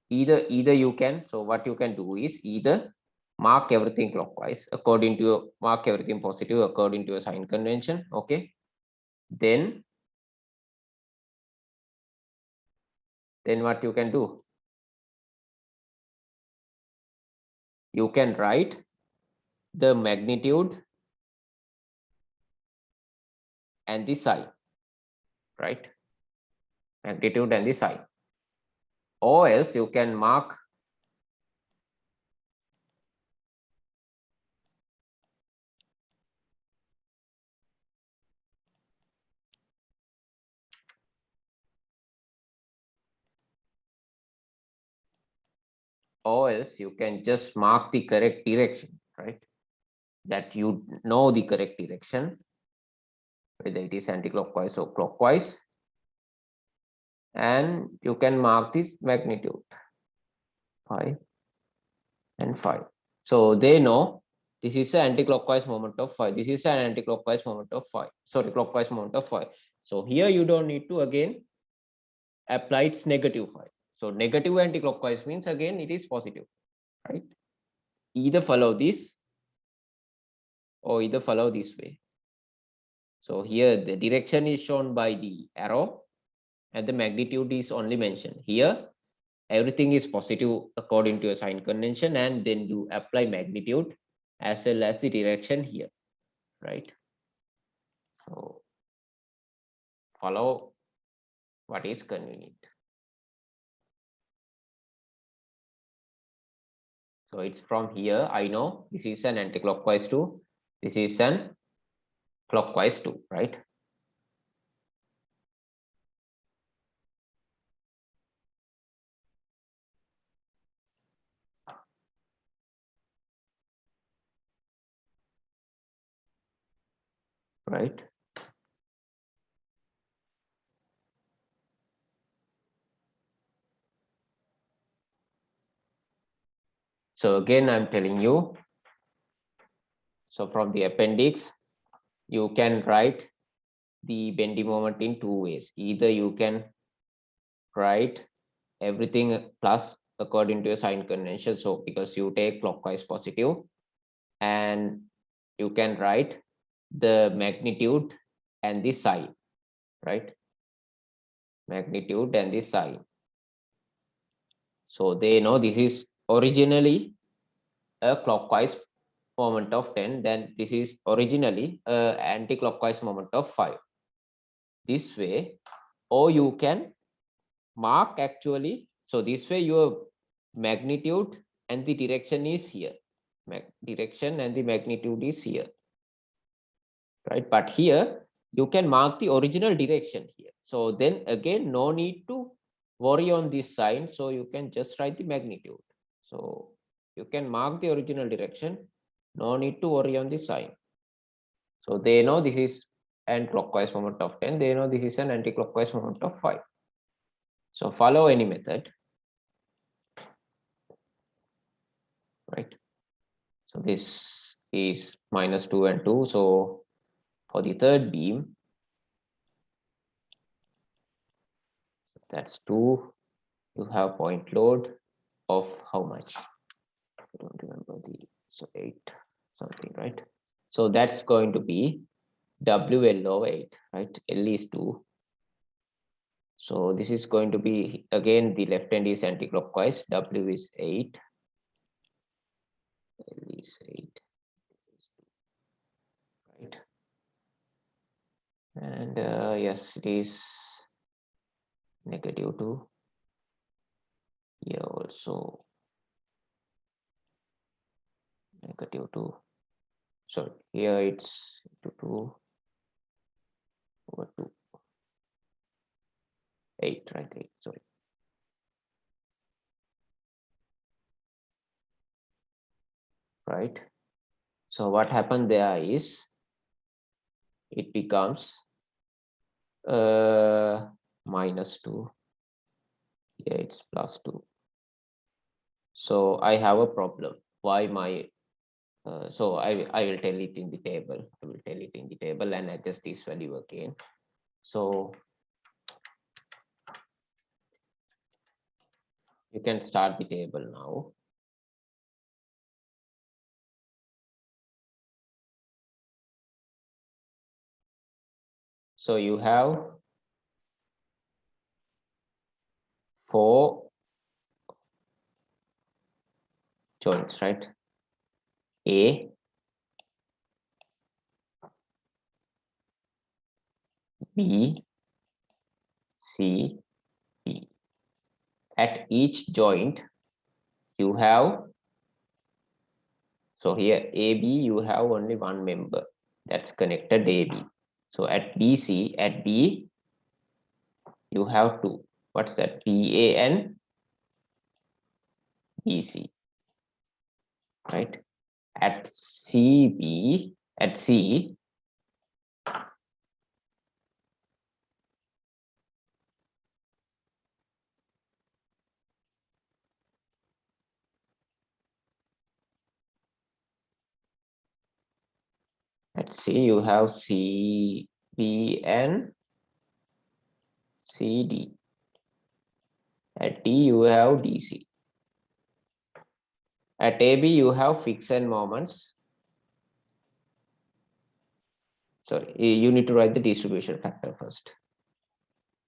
A: either you can, so what you can do is either mark everything clockwise according to your, mark everything positive according to your sign convention. Okay, then what you can do, you can write the magnitude and the sign, right? Magnitude and the sign, or else you can mark, or else you can just mark the correct direction, right? that you know the correct direction, whether it is anti-clockwise or clockwise, and you can mark this magnitude 5 and 5. So they know this is an anti-clockwise moment of 5. This is an anti-clockwise moment of 5. Sorry, clockwise moment of 5. So here you don't need to again apply its negative 5. So negative anti-clockwise means again it is positive, right? Either follow this or either follow this way. So here the direction is shown by the arrow and the magnitude is only mentioned. Here everything is positive according to a sign convention, and then you apply magnitude as well as the direction here, right? So follow what is convenient. So it's from here I know this is an anti-clockwise 2, this is an clockwise 2, right? Right. So again, I'm telling you, so from the appendix, you can write the bending moment in two ways. Either you can write everything plus according to a sign convention. So because you take clockwise positive, and you can write the magnitude and the sign, right? Magnitude and the sign. So they know this is originally a clockwise moment of 10, then this is originally a anti-clockwise moment of 5. This way, or you can mark actually, so this way your magnitude and the direction is here. Direction and the magnitude is here, right? But here you can mark the original direction here. So then again, no need to worry on this sign. So you can just write the magnitude. So you can mark the original direction. No need to worry on the sign. So they know this is an clockwise moment of 10. They know this is an anti-clockwise moment of 5. So follow any method, right? So this is -2 and 2. So for the third beam, that's 2. You have point load of how much? I don't remember the, so 8 something, right? So that's going to be WL over 8, right? L is 2. So this is going to be, again, the left hand is anti-clockwise. W is 8. L is 8. Right. And yes, it is -2. Here also -2. So here it's 2 over 2. 8, right? 8, sorry. Right. So what happened there is it becomes -2. Here it's +2. So I have a problem. Why my so I will tell it in the table. I will tell it in the table and adjust this value again. So you can start the table now. So you have 4 joints, right? A, B, C, E. At each joint, you have, so here AB, you have only one member that's connected AB. So at BC, at B, you have 2. What's that? BA and BC, right? at CB, at C, at C you have C, B, and CD. At D you have DC. At AB you have fixed moments. Sorry, you need to write the distribution factor first.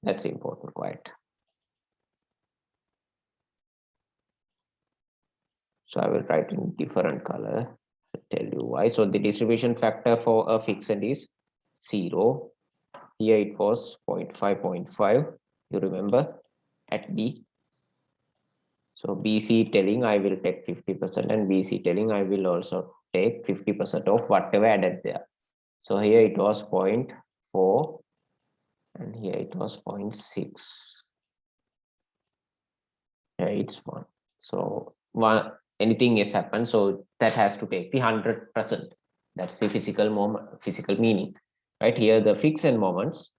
A: That's important, quite. So I will write in different color. I'll tell you why. So the distribution factor for a fixed is 0. Here it was 0.5, 0.5. You remember at B. So BC telling I will take 50% and BC telling I will also take 50% of whatever added there. So here it was 0.4 and here it was 0.6. Yeah, it's 1. So anything has happened, so that has to take the 100%. That's the physical moment, physical meaning. Right here, the fixed moments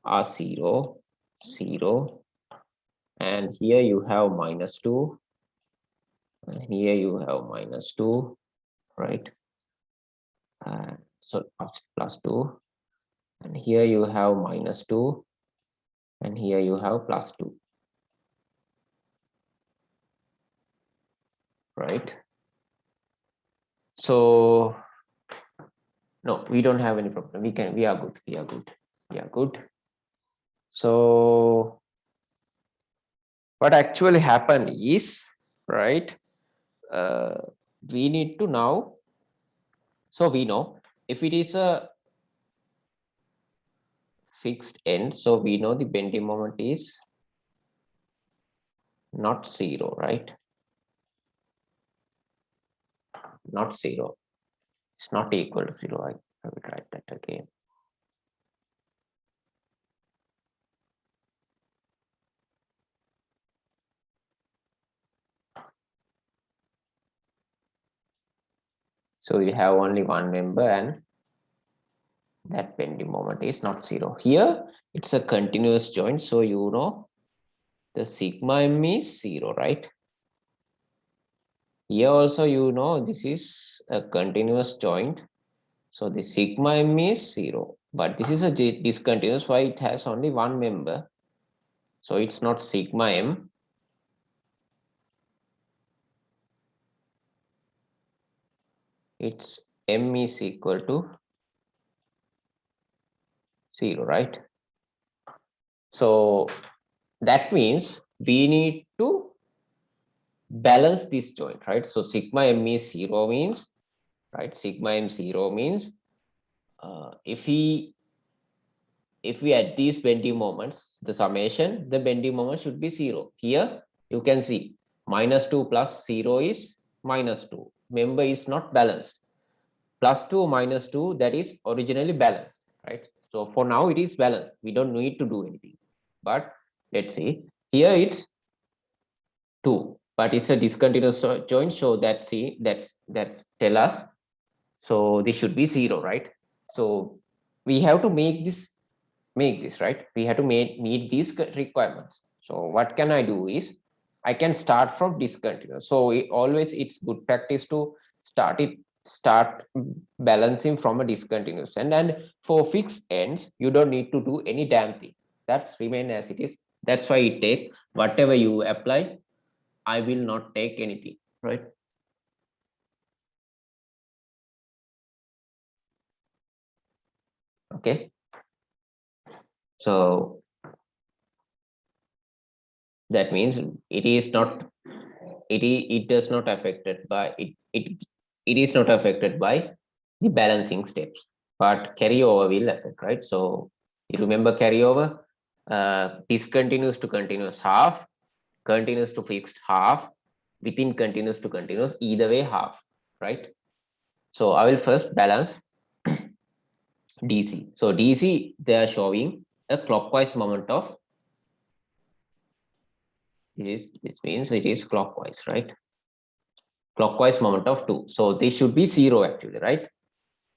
A: are 0, 0, and here you have -2, and here you have -2, right? So plus 2, and here you have -2, and here you have +2, right? So no, we don't have any problem. We are good. We are good. We are good. So what actually happened is, right, we need to now, so we know if it is a fixed end, so we know the bending moment is not 0, right? Not 0. It's not equal to 0. I will write that again. So you have only one member and that bending moment is not 0. Here it's a continuous joint, so you know the sigma m is 0, right? Here also you know this is a continuous joint, so the sigma m is 0, but this is a discontinuous. Why? It has only one member, so it's not sigma m. It's m is equal to 0, right? So that means we need to balance this joint, right? So sigma m is 0 means, right? Sigma m 0 means if we add these bending moments, the summation, the bending moment should be 0. Here you can see -2 plus 0 is -2. Member is not balanced. +2 -2, that is originally balanced, right? So for now it is balanced. We don't need to do anything. But let's see, here it's 2, but it's a discontinuous joint. So that tell us, so this should be 0, right? So we have to make this, right? We have to meet these requirements. So what can I do is I can start from discontinuous. So always it's good practice to start balancing from a discontinuous, and for fixed ends you don't need to do any damn thing. That's remain as it is. That's why it take whatever you apply. I will not take anything, right? Okay, so that means it is not, it does not affected by it is not affected by the balancing steps, but carryover will affect, right? So you remember carryover, discontinuous to continuous half, continuous to fixed half, within continuous to continuous, either way half, right? So I will first balance DC. So DC, they are showing a clockwise moment of This means it is clockwise, right? Clockwise moment of 2. So this should be 0 actually, right?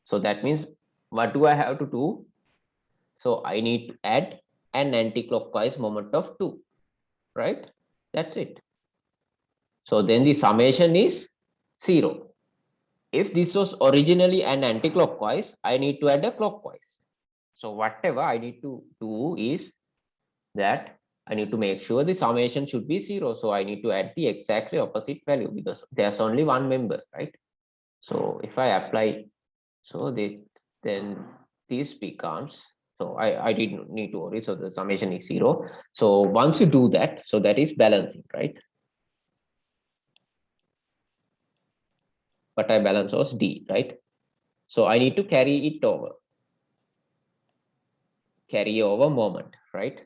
A: So that means what do I have to do? So I need to add an anti-clockwise moment of 2, right? That's it. So then the summation is 0. If this was originally an anti-clockwise, I need to add a clockwise. So whatever I need to do is that I need to make sure the summation should be 0. So I need to add the exactly opposite value because there's only one member, right? So if I apply, so then this becomes, so I didn't need to worry. So the summation is 0. So once you do that, so that is balancing, right? But I balance was D, right? So I need to carry it over. Carry over moment, right?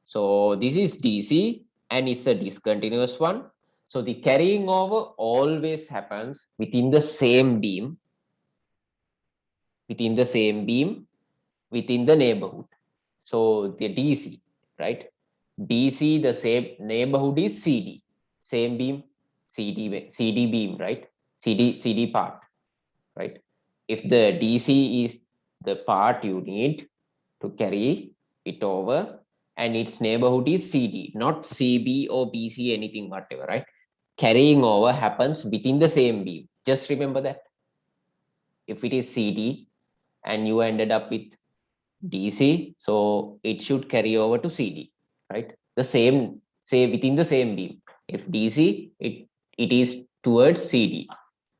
A: So this is DC and it's a discontinuous one. So the carrying over always happens within the same beam, within the same beam, within the neighborhood. So the DC, right? DC, the same neighborhood is CD, same beam, CD beam, right? CD part, right? If the DC is the part you need to carry it over and its neighborhood is CD, not CB or BC, anything, whatever, right? Carrying over happens within the same beam. Just remember that. If it is CD and you ended up with DC, so it should carry over to CD, right? The same, say within the same beam. If DC, it is towards CD.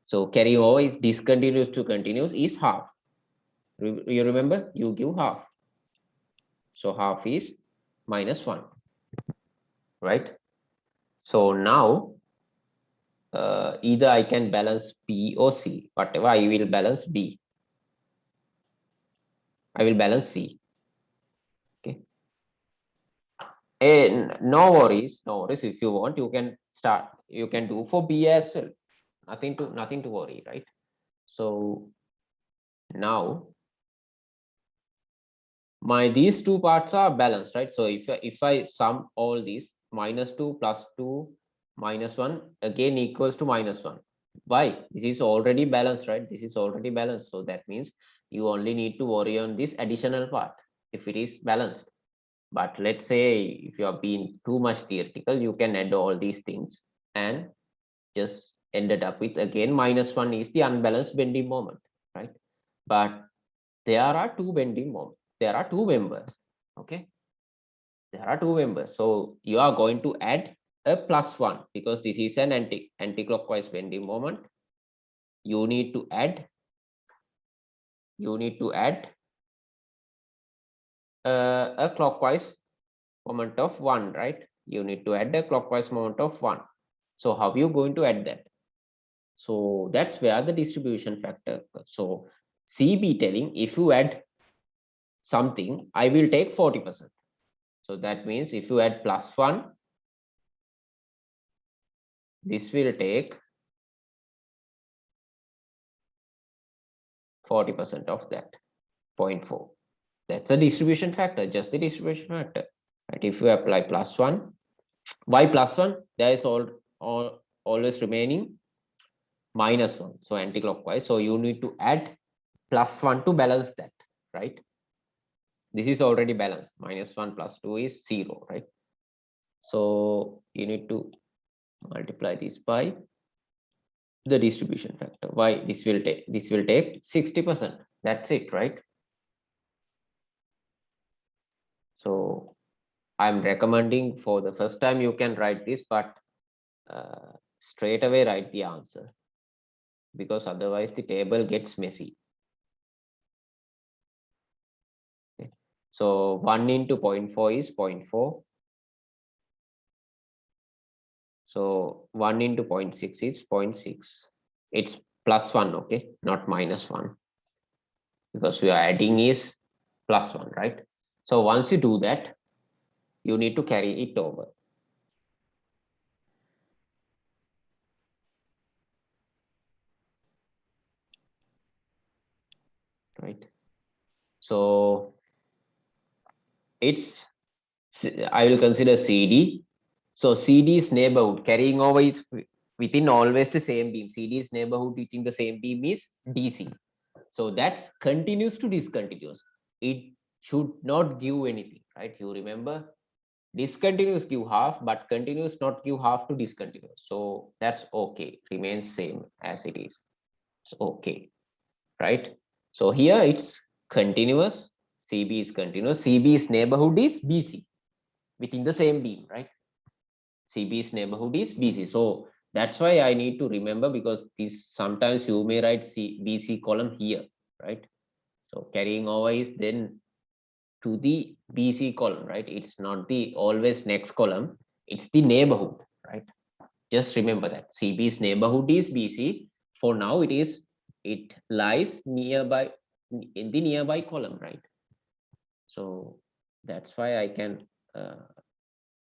A: So carry over is discontinuous to continuous is half. You remember? You give half. So half is -1, right? So now either I can balance B or C, whatever I will balance B. I will balance C. Okay. And no worries, no worries. If you want, you can start. You can do for B as well. Nothing to worry, right? So now these two parts are balanced, right? So if I sum all these, -2 + 2 -1 again equals to -1. Why? This is already balanced, right? This is already balanced. So that means you only need to worry on this additional part if it is balanced. But let's say if you are being too much theoretical, you can add all these things and just ended up with again -1 is the unbalanced bending moment, right? But there are two bending moments. There are two members. Okay. There are two members. So you are going to add a +1 because this is an anti-clockwise bending moment. You need to add a clockwise moment of 1, right? You need to add a clockwise moment of 1. So how are you going to add that? So that's where the distribution factor. So CB telling if you add something, I will take 40%. So that means if you add +1, this will take 40% of that 0.4. That's the distribution factor, just the distribution factor. Right? If you apply +1, why +1? There is always remaining -1. So anti-clockwise. So you need to add +1 to balance that, right? This is already balanced. -1 + 2 is 0, right? So you need to multiply this by the distribution factor. Why? This will take 60%. That's it, right? So I'm recommending for the first time you can write this, but straight away write the answer because otherwise the table gets messy. Okay. So 1 into 0.4 is 0.4. So 1 into 0.6 is 0.6. It's +1, okay, not -1 because we are adding is +1, right? So once you do that, you need to carry it over. Right. So it's, I will consider CD. So CD's neighborhood carrying over is within always the same beam. CD's neighborhood within the same beam is DC. So that's continuous to discontinuous. It should not give anything, right? You remember discontinuous give half, but continuous not give half to discontinuous. So that's okay. Remains same as it is. So, okay, right? So here it's continuous. CB is continuous. CB's neighborhood is BC within the same beam, right? CB's neighborhood is BC. So that's why I need to remember, because this sometimes you may write BC column here, right? So carrying over is then to the BC column, right? It's not the always next column, it's the neighborhood, right? Just remember that CB's neighborhood is BC. For now, it lies nearby in the nearby column, right? So that's why I can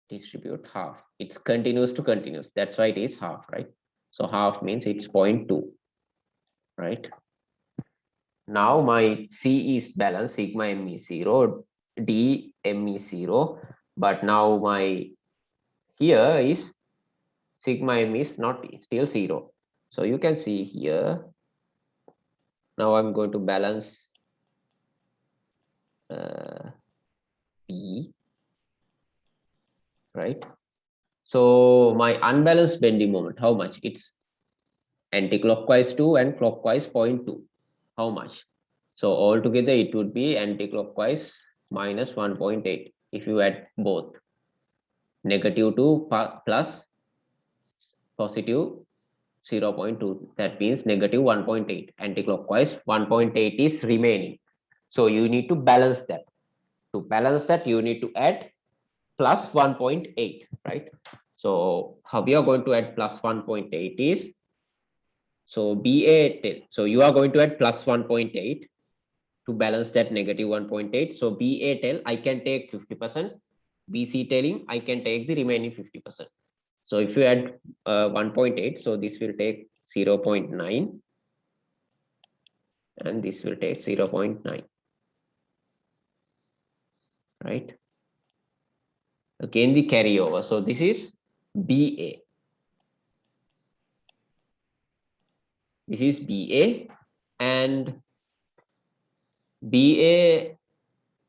A: distribute half. It's continuous to continuous. That's why it is half, right? So half means it's 0.2, right? Now my C is balanced, sigma m is 0, D m is 0. But now my here is sigma m is not still 0. So you can see here, now I'm going to balance P, right? So my unbalanced bending moment, how much? It's anti-clockwise 2 and clockwise 0.2. How much? So altogether it would be anti-clockwise minus 1.8 if you add both. Negative 2 plus positive 0.2. That means negative 1.8. Anti-clockwise 1.8 is remaining. So you need to balance that. To balance that, you need to add plus 1.8, right? So how we are going to add plus 1.8 is, so BA, so you are going to add plus 1.8 to balance that negative 1.8. So BA tell I can take 50%, BC telling I can take the remaining 50%. So if you add 1.8, so this will take 0.9 and this will take 0.9, right? Again the carryover. So this is BA. This is BA, and BA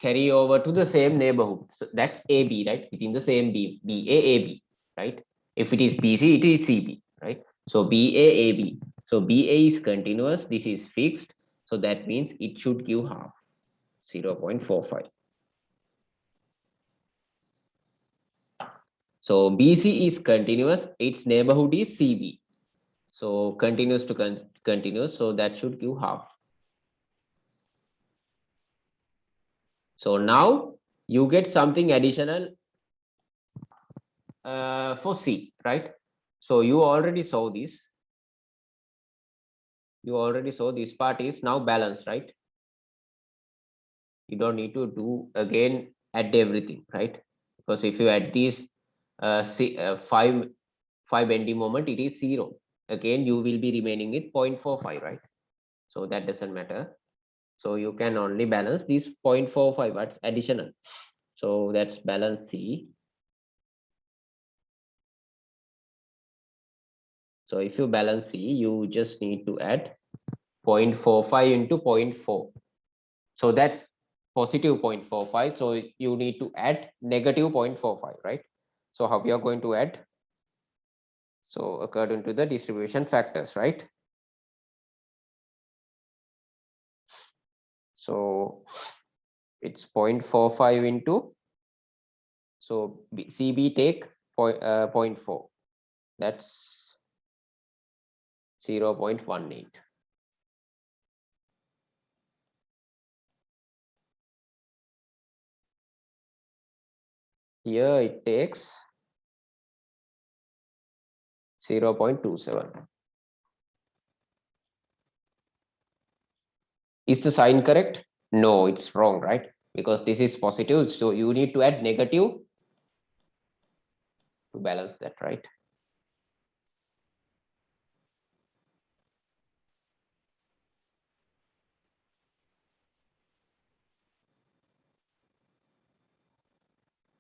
A: carry over to the same neighborhood. So that's AB, right? Within the same B, BA, right? If it is BC, it is CB, right? So BA, AB. So BA is continuous. This is fixed. So that means it should give half, 0.45. So BC is continuous. Its neighborhood is CB. So continuous to continuous. So that should give half. So now you get something additional for C, right? So you already saw this. You already saw this part is now balanced, right? You don't need to do again add everything, right? Because if you add these five bending moment, it is 0. Again, you will be remaining with 0.45, right? So that doesn't matter. So you can only balance this 0.45, that's additional. So that's balance C. So if you balance C, you just need to add 0.45 into 0.4. So that's positive 0.45. So you need to add negative 0.45, right? So how we are going to add? So according to the distribution factors, right? So it's 0.45 into, so CB take 0.4. That's 0.18. Here it takes 0.27. Is the sign correct? No, it's wrong, right? Because this is positive, so you need to add negative to balance that, right?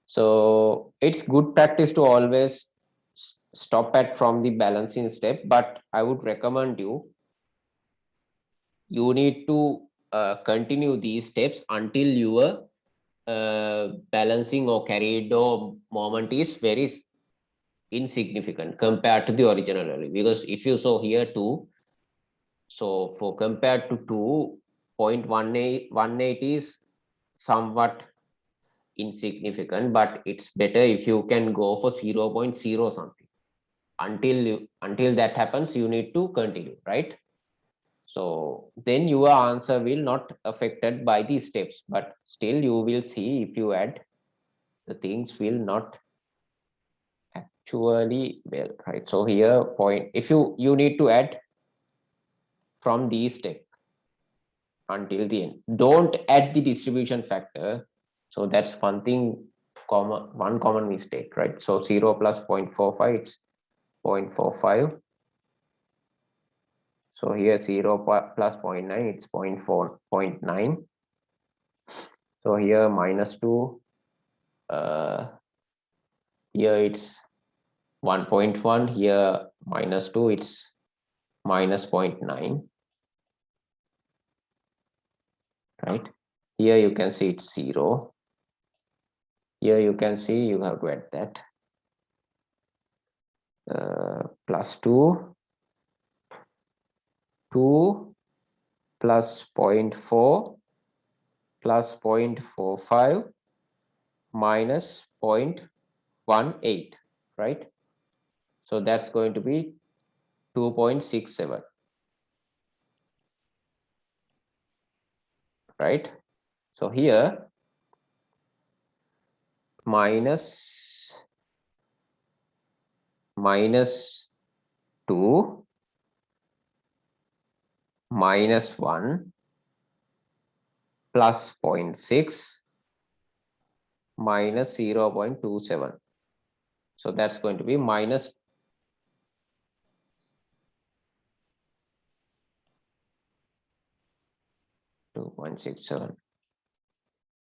A: So it's good practice to always stop at from the balancing step, but I would recommend you need to continue these steps until your balancing or carried or moment is very insignificant compared to the original value. Because if you saw here 2, so for compared to 2.18 is somewhat insignificant, but it's better if you can go for 0.0 something. Until that happens, you need to continue, right? So then your answer will not affected by these steps, but still you will see if you add, the things will not actually well, right? So here point, if you need to add from these steps until the end. Don't add the distribution factor. So that's one thing, one common mistake, right? So 0 plus 0.45, it's 0.45. So here 0 plus 0.9, it's 0.9. So here minus 2, here it's 1.1, here minus 2, it's minus 0.9, right? Here you can see it's 0. Here you can see you have to add that. Plus 2, 2 plus 0.4 plus 0.45 minus 0.18, right? So that's going to be 2.67, right? So here minus 2 minus 1 plus 0.6 minus 0.27. So that's going to be minus 2.67.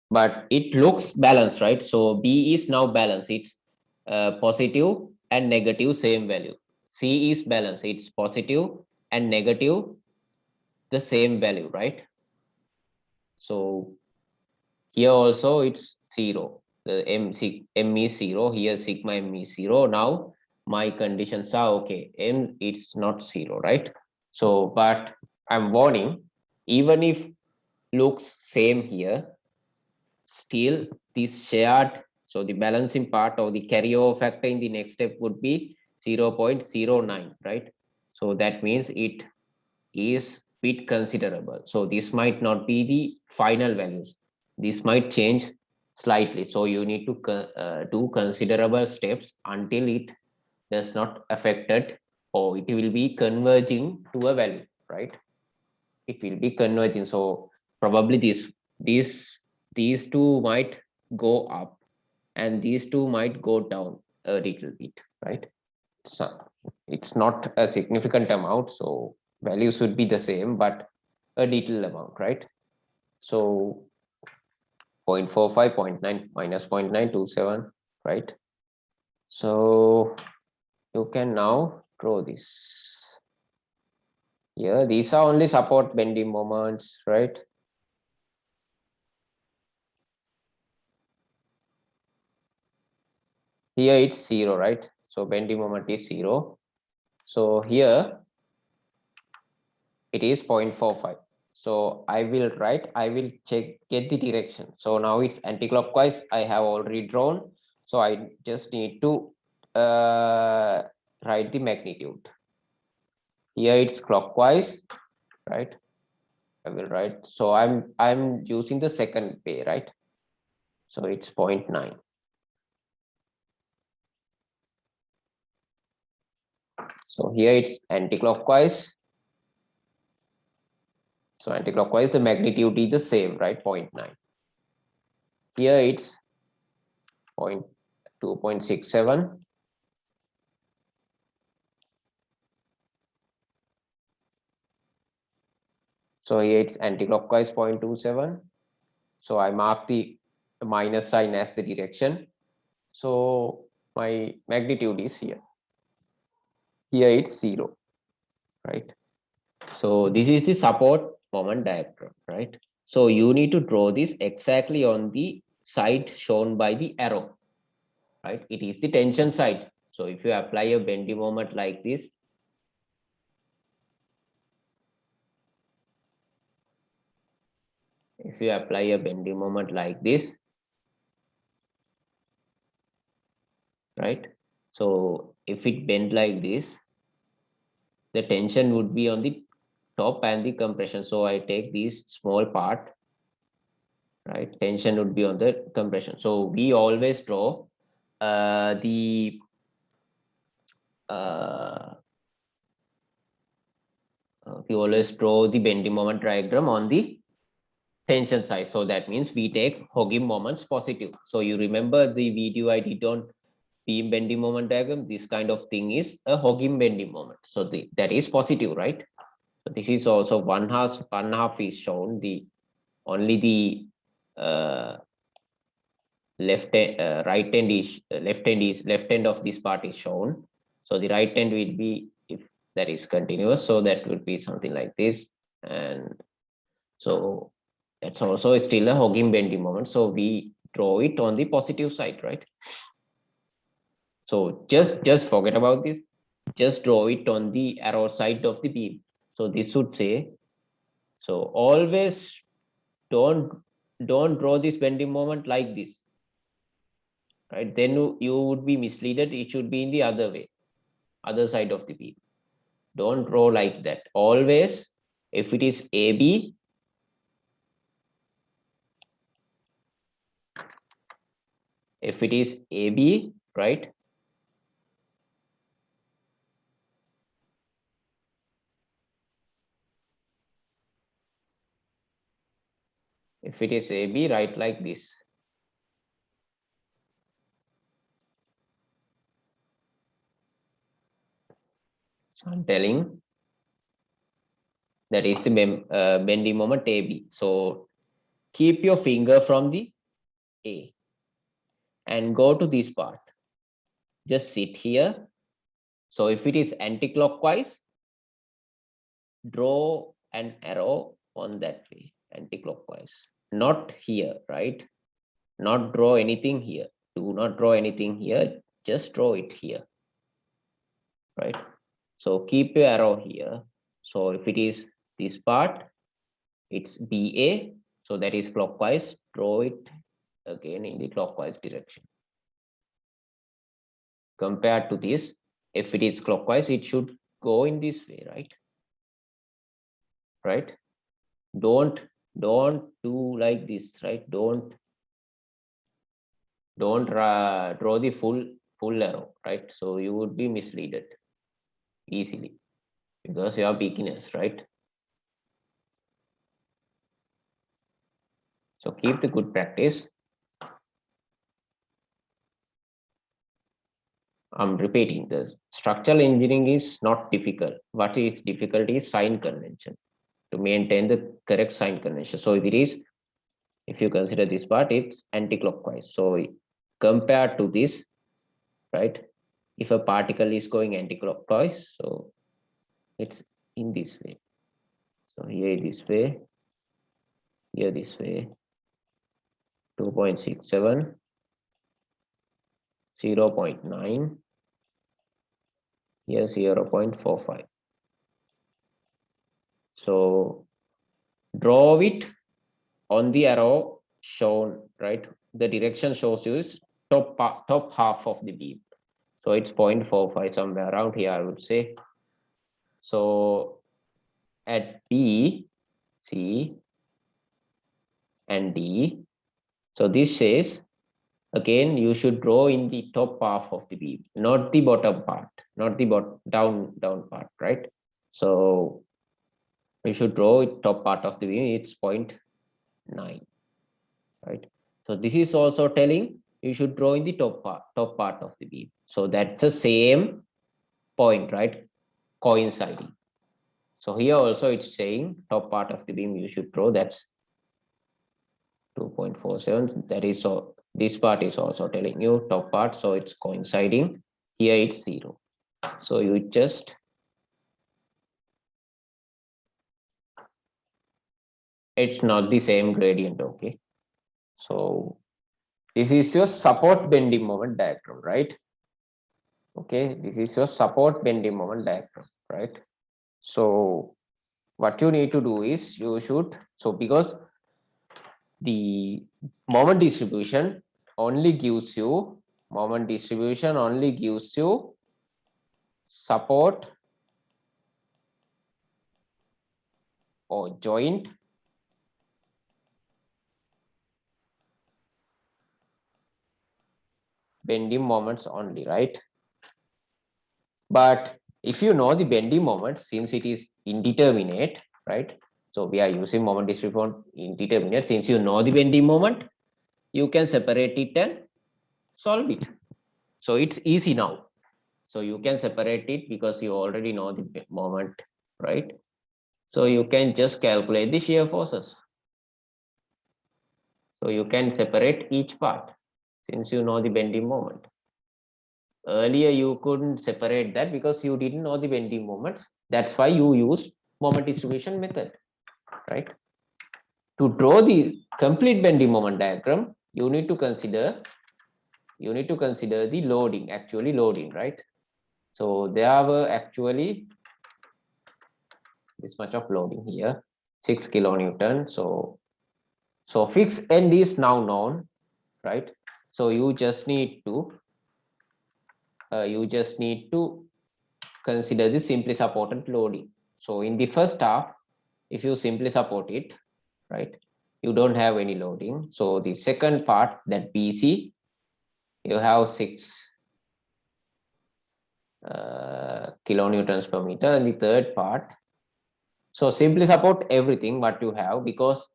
A: But it looks balanced, right? So B is now balanced. It's positive and negative same value. C is balanced. It's positive and negative the same value, right? So here also it's 0. The M is 0. Here sigma M is 0. Now my conditions are okay. M it's not 0, right? So, but I'm warning, even if looks same here, still this shared, so the balancing part or the carryover factor in the next step would be 0.09, right? So that means it is bit considerable. So this might not be the final values. This might change slightly. So you need to do considerable steps until it does not affected, or it will be converging to a value, right? It will be converging. So probably these two might go up and these two might go down a little bit, right? So it's not a significant amount, so values should be the same, but a little amount, right? So 0.45, 0.9 minus 0.927, right? So you can now draw this. Here, these are only support bending moments, right? Here it's 0, right? So bending moment is 0. So here it is 0.45. So I will get the direction. So now it's anti-clockwise. I have already drawn. So I just need to write the magnitude. Here it's clockwise, right? I will write. So I'm using the second way, right? So it's 0.9. So here it's anti-clockwise. So anti-clockwise, the magnitude is the same, right? 0.9. Here it's 2.67. So here it's anti-clockwise 0.27. So I mark the minus sign as the direction. So my magnitude is here. Here it's 0, right? So this is the support moment diagram, right? So you need to draw this exactly on the side shown by the arrow, right? It is the tension side. So if you apply a bending moment like this, if you apply a bending moment like this, right? So if it bend like this, the tension would be on the top and the compression. So I take this small part, right? Tension would be on the compression. So we always draw the we always draw the bending moment diagram on the tension side. So that means we take hogging moments positive. So you remember the video I did on beam bending moment diagram, this kind of thing is a hogging bending moment. So that is positive, right? So this is also one half is shown, the only the right end is left end of this part is shown. So the right end will be, if that is continuous, so that would be something like this. And so that's also still a hogging bending moment. So we draw it on the positive side, right? So just forget about this. Just draw it on the arrow side of the beam. So this would say, so always don't draw this bending moment like this, right? Then you would be misleaded. It should be in the other way, other side of the beam. Don't draw like that. Always, if it is AB, if it is AB, right? If it is AB, write like this. So I'm telling that is the bending moment AB. So keep your finger from the A and go to this part. Just sit here. So if it is anti-clockwise, draw an arrow on that way, anti-clockwise. Not here, right? Not draw anything here. Do not draw anything here. Just draw it here, right? So keep your arrow here. So if it is this part, it's BA. So that is clockwise. Draw it again in the clockwise direction. Compared to this, if it is clockwise, it should go in this way, right? Right? Don't do like this, right? Don't draw the full arrow, right? So you would be misleaded easily because you are beginners, right? So keep the good practice. I'm repeating this. Structural engineering is not difficult. What is difficult is sign convention, to maintain the correct sign convention. So if it is, if you consider this part, it's anti-clockwise. So compared to this, right? If a particle is going anti-clockwise, so it's in this way. So here this way, here this way, 2.67, 0.9, here 0.45. So draw it on the arrow shown, right? The direction shows you is top half of the beam. So it's 0.45, somewhere around here, I would say. So at B, C, and D, so this says, again, you should draw in the top half of the beam, not the bottom part, not the down part, right? So you should draw it top part of the beam, it's 0.9, right? So this is also telling you should draw in the top part of the beam. So that's the same point, right? Coinciding. So here also it's saying top part of the beam you should draw, that's 2.47. That is so This part is also telling you top part, so it's coinciding. Here it's 0. So you just it's not the same gradient, okay? So this is your support bending moment diagram, right? Okay, this is your support bending moment diagram, right? So what you need to do is you should, so because the moment distribution only gives you support or joint bending moments only, right? But if you know the bending moment, since it is indeterminate, right? So we are using moment distribution indeterminate. Since you know the bending moment, you can separate it and solve it. So it's easy now. So you can separate it because you already know the moment, right? So you can just calculate the shear forces. So you can separate each part since you know the bending moment. Earlier, you couldn't separate that because you didn't know the bending moments. That's why you use moment distribution method, right? To draw the complete bending moment diagram, you need to consider the loading, actually loading, right? So there were actually this much of loading here, 6 kilonewton. So fixed end is now known, right? So you just need to consider the simply supported loading. So in the first half, if you simply support it, right, you don't have any loading. So the second part, that BC, you have 6 kilonewtons per meter, and the third part, so simply support everything what you have because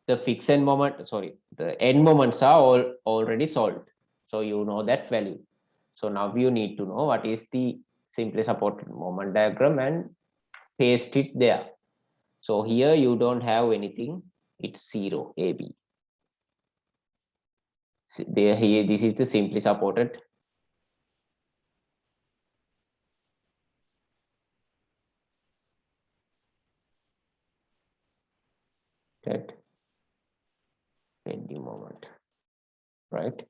A: the fixed end moment, sorry, the end moments are all already solved. So you know that value. So now you need to know what is the simply supported moment diagram and paste it there. So here you don't have anything, it's 0 AB. There, here, this is the simply supported that bending moment, right?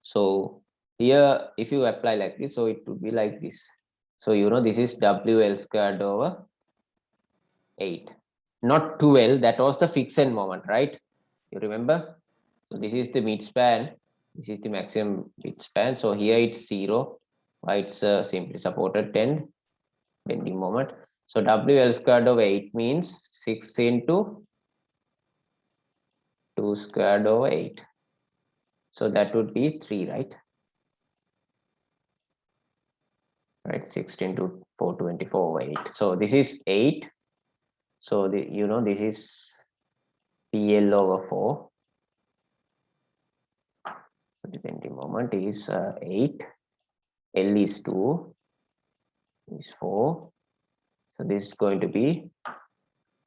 A: So here, if you apply like this, so it would be like this. So you know this is WL squared over 8, not 2L. That was the fixed end moment, right? You remember? So this is the mid span. This is the maximum mid span. So here it's 0. Why it's simply supported 10 bending moment. So WL squared over 8 means 6 into 2 squared over 8. So that would be 3, right? Right, 16 to 424 over 8. So this is 8. So the, you know, this is PL over 4. The bending moment is 8. L is 2. Is 4. So this is going to be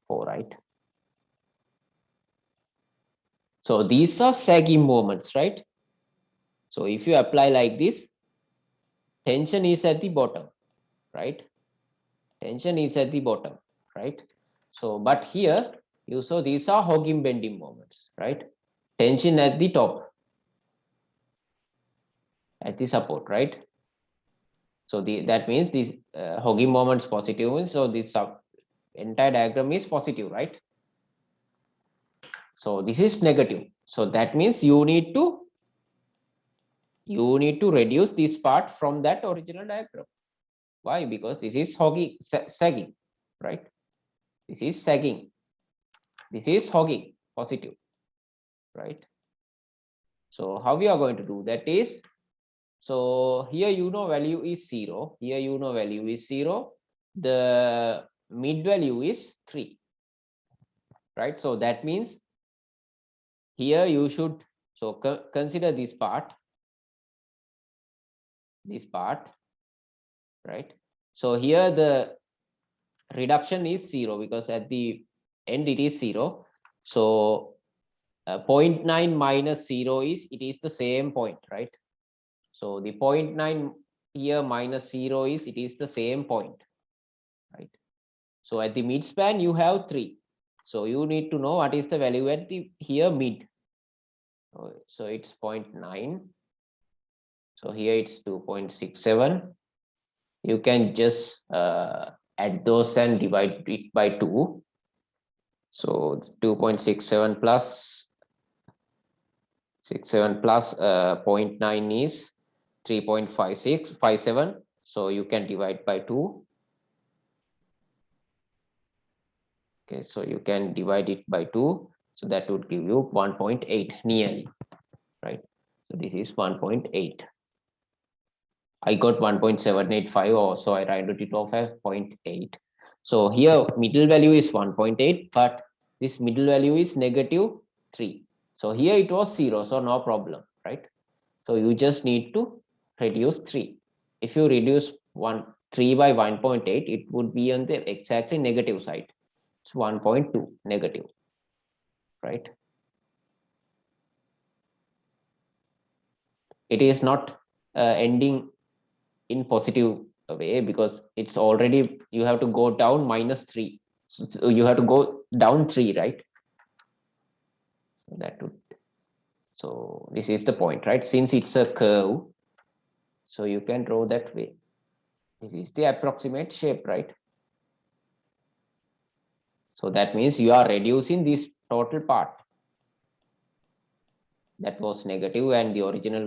A: 4, right? So these are sagging moments, right? So if you apply like this, tension is at the bottom, right? Tension is at the bottom, right? So, but here you saw these are hogging bending moments, right? Tension at the top, at the support, right? So that means this hogging moments positive means, so this entire diagram is positive, right? So this is negative. So that means you need to reduce this part from that original diagram. Why? Because this is hogging, sagging, right? This is sagging. This is hogging, positive, right? So how we are going to do that is, so here you know value is 0. Here you know value is 0. The mid value is 3, right? So that means here you should, so consider this part, right? So here the reduction is 0 because at the end it is 0. So 0.9 minus 0 is, it is the same point, right? So the 0.9 here minus 0 is, it is the same point, right? So at the mid span, you have 3. So you need to know what is the value at the here mid. So it's 0.9. So here it's 2.67. You can just add those and divide it by 2. So it's 2.67 plus 67 plus 0.9 is 3.5657. So you can divide by 2. Okay, so you can divide it by 2. So that would give you 1.8 nearly, right? So this is 1.8. I got 1.785, or so I rounded it off as 0.8. So here middle value is 1.8, but this middle value is -3. So here it was 0, so no problem, right? So you just need to reduce 3. If you reduce 3 by 1.8, it would be on the exactly negative side. It's 1.2 negative, right? It is not ending in positive way, because it's already, you have to go down -3. So you have to go down 3, right? That would, so this is the point, right? Since it's a curve, so you can draw that way. This is the approximate shape, right? So that means you are reducing this total part that was negative, and the original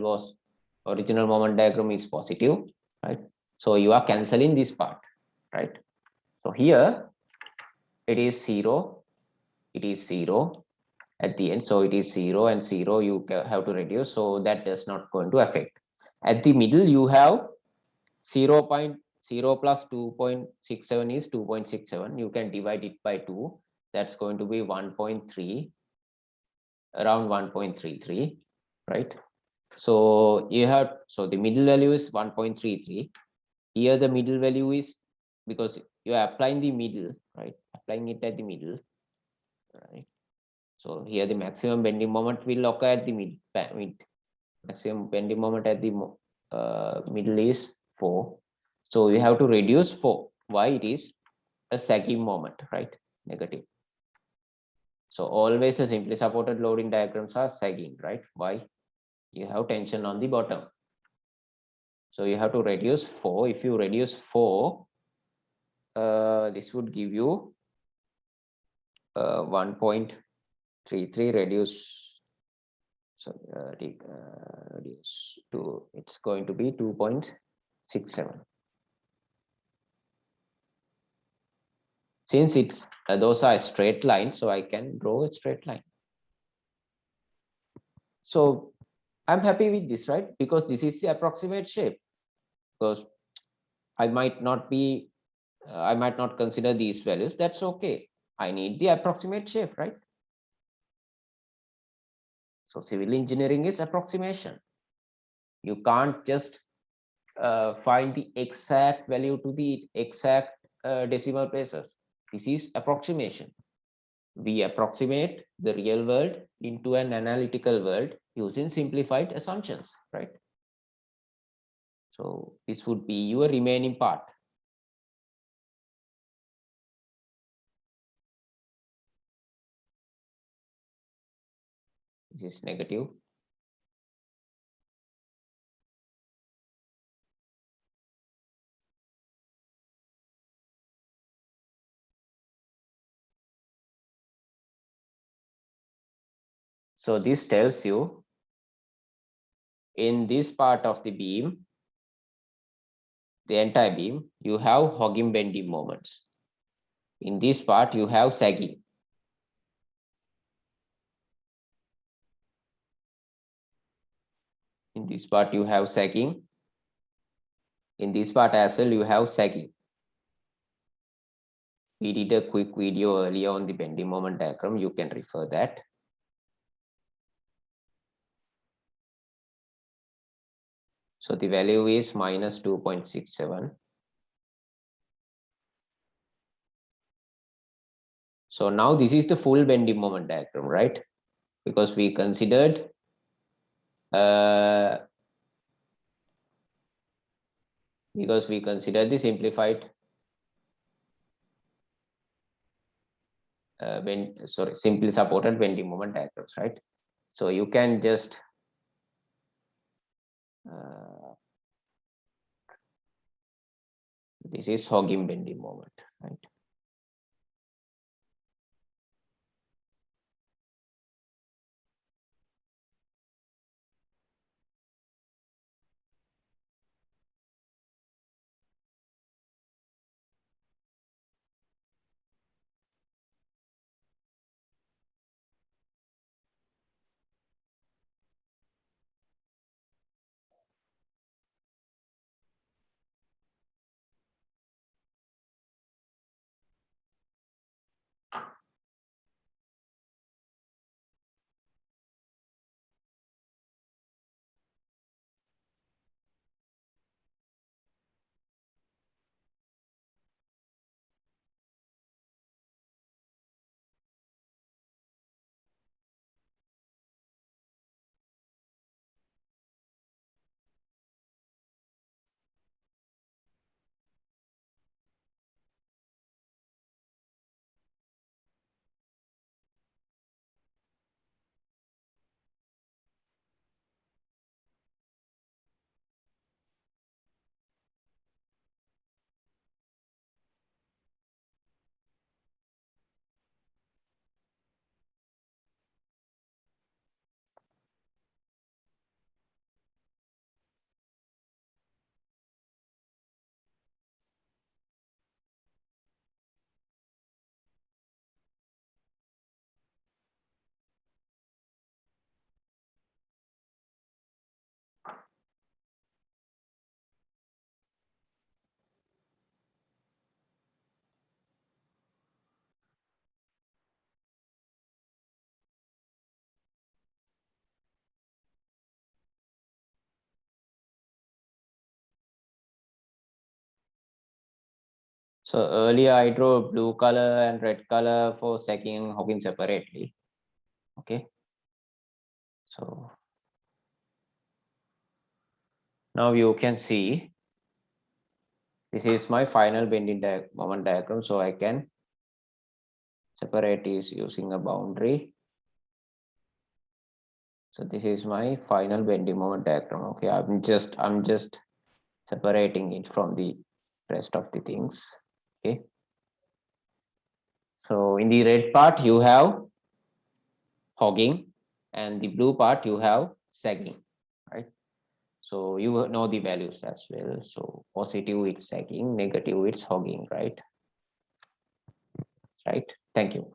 A: moment diagram is positive, right? So you are canceling this part, right? So here it is 0, it is 0 at the end. So it is 0 and 0 you have to reduce, so that is not going to affect. At the middle you have 0.0 plus 2.67 is 2.67. You can divide it by 2. That's going to be 1.3, around 1.33, right? So you have, so the middle value is 1.33. Here the middle value is, because you are applying the middle, right? Applying it at the middle, right? So here the maximum bending moment will occur at the mid. Maximum bending moment at the middle is 4. So we have to reduce 4. Why? It is a sagging moment, right? Negative. So always the simply supported loading diagrams are sagging, right? Why? You have tension on the bottom. So you have to reduce 4. If you reduce 4, this would give you 1.33 reduce. So reduce to, it's going to be 2.67. Since it's those are straight lines, so I can draw a straight line. So I'm happy with this, right? Because this is the approximate shape. Because I might not be, I might not consider these values. That's okay. I need the approximate shape, right? So civil engineering is approximation. You can't just find the exact value to the exact decimal places. This is approximation. We approximate the real world into an analytical world using simplified assumptions, right? So this would be your remaining part. This is negative. So this tells you in this part of the beam, the entire beam, you have hogging bending moments. In this part, you have sagging. In this part, you have sagging. In this part as well, you have sagging. We did a quick video earlier on the bending moment diagram. You can refer that. So the value is minus 2.67. So now this is the full bending moment diagram, right? because we considered the simplified simply supported bending moment diagrams, right? So you can just this is hogging bending moment, right? So earlier I drew blue color and red color for sagging and hogging separately. Okay. So now you can see this is my final bending moment diagram. So I can separate is using a boundary. So this is my final bending moment diagram. Okay, I'm just separating it from the rest of the things. Okay. So in the red part you have hogging, and the blue part you have sagging, right? So you know the values as well. So positive it's sagging, negative it's hogging, right? Right. Thank you.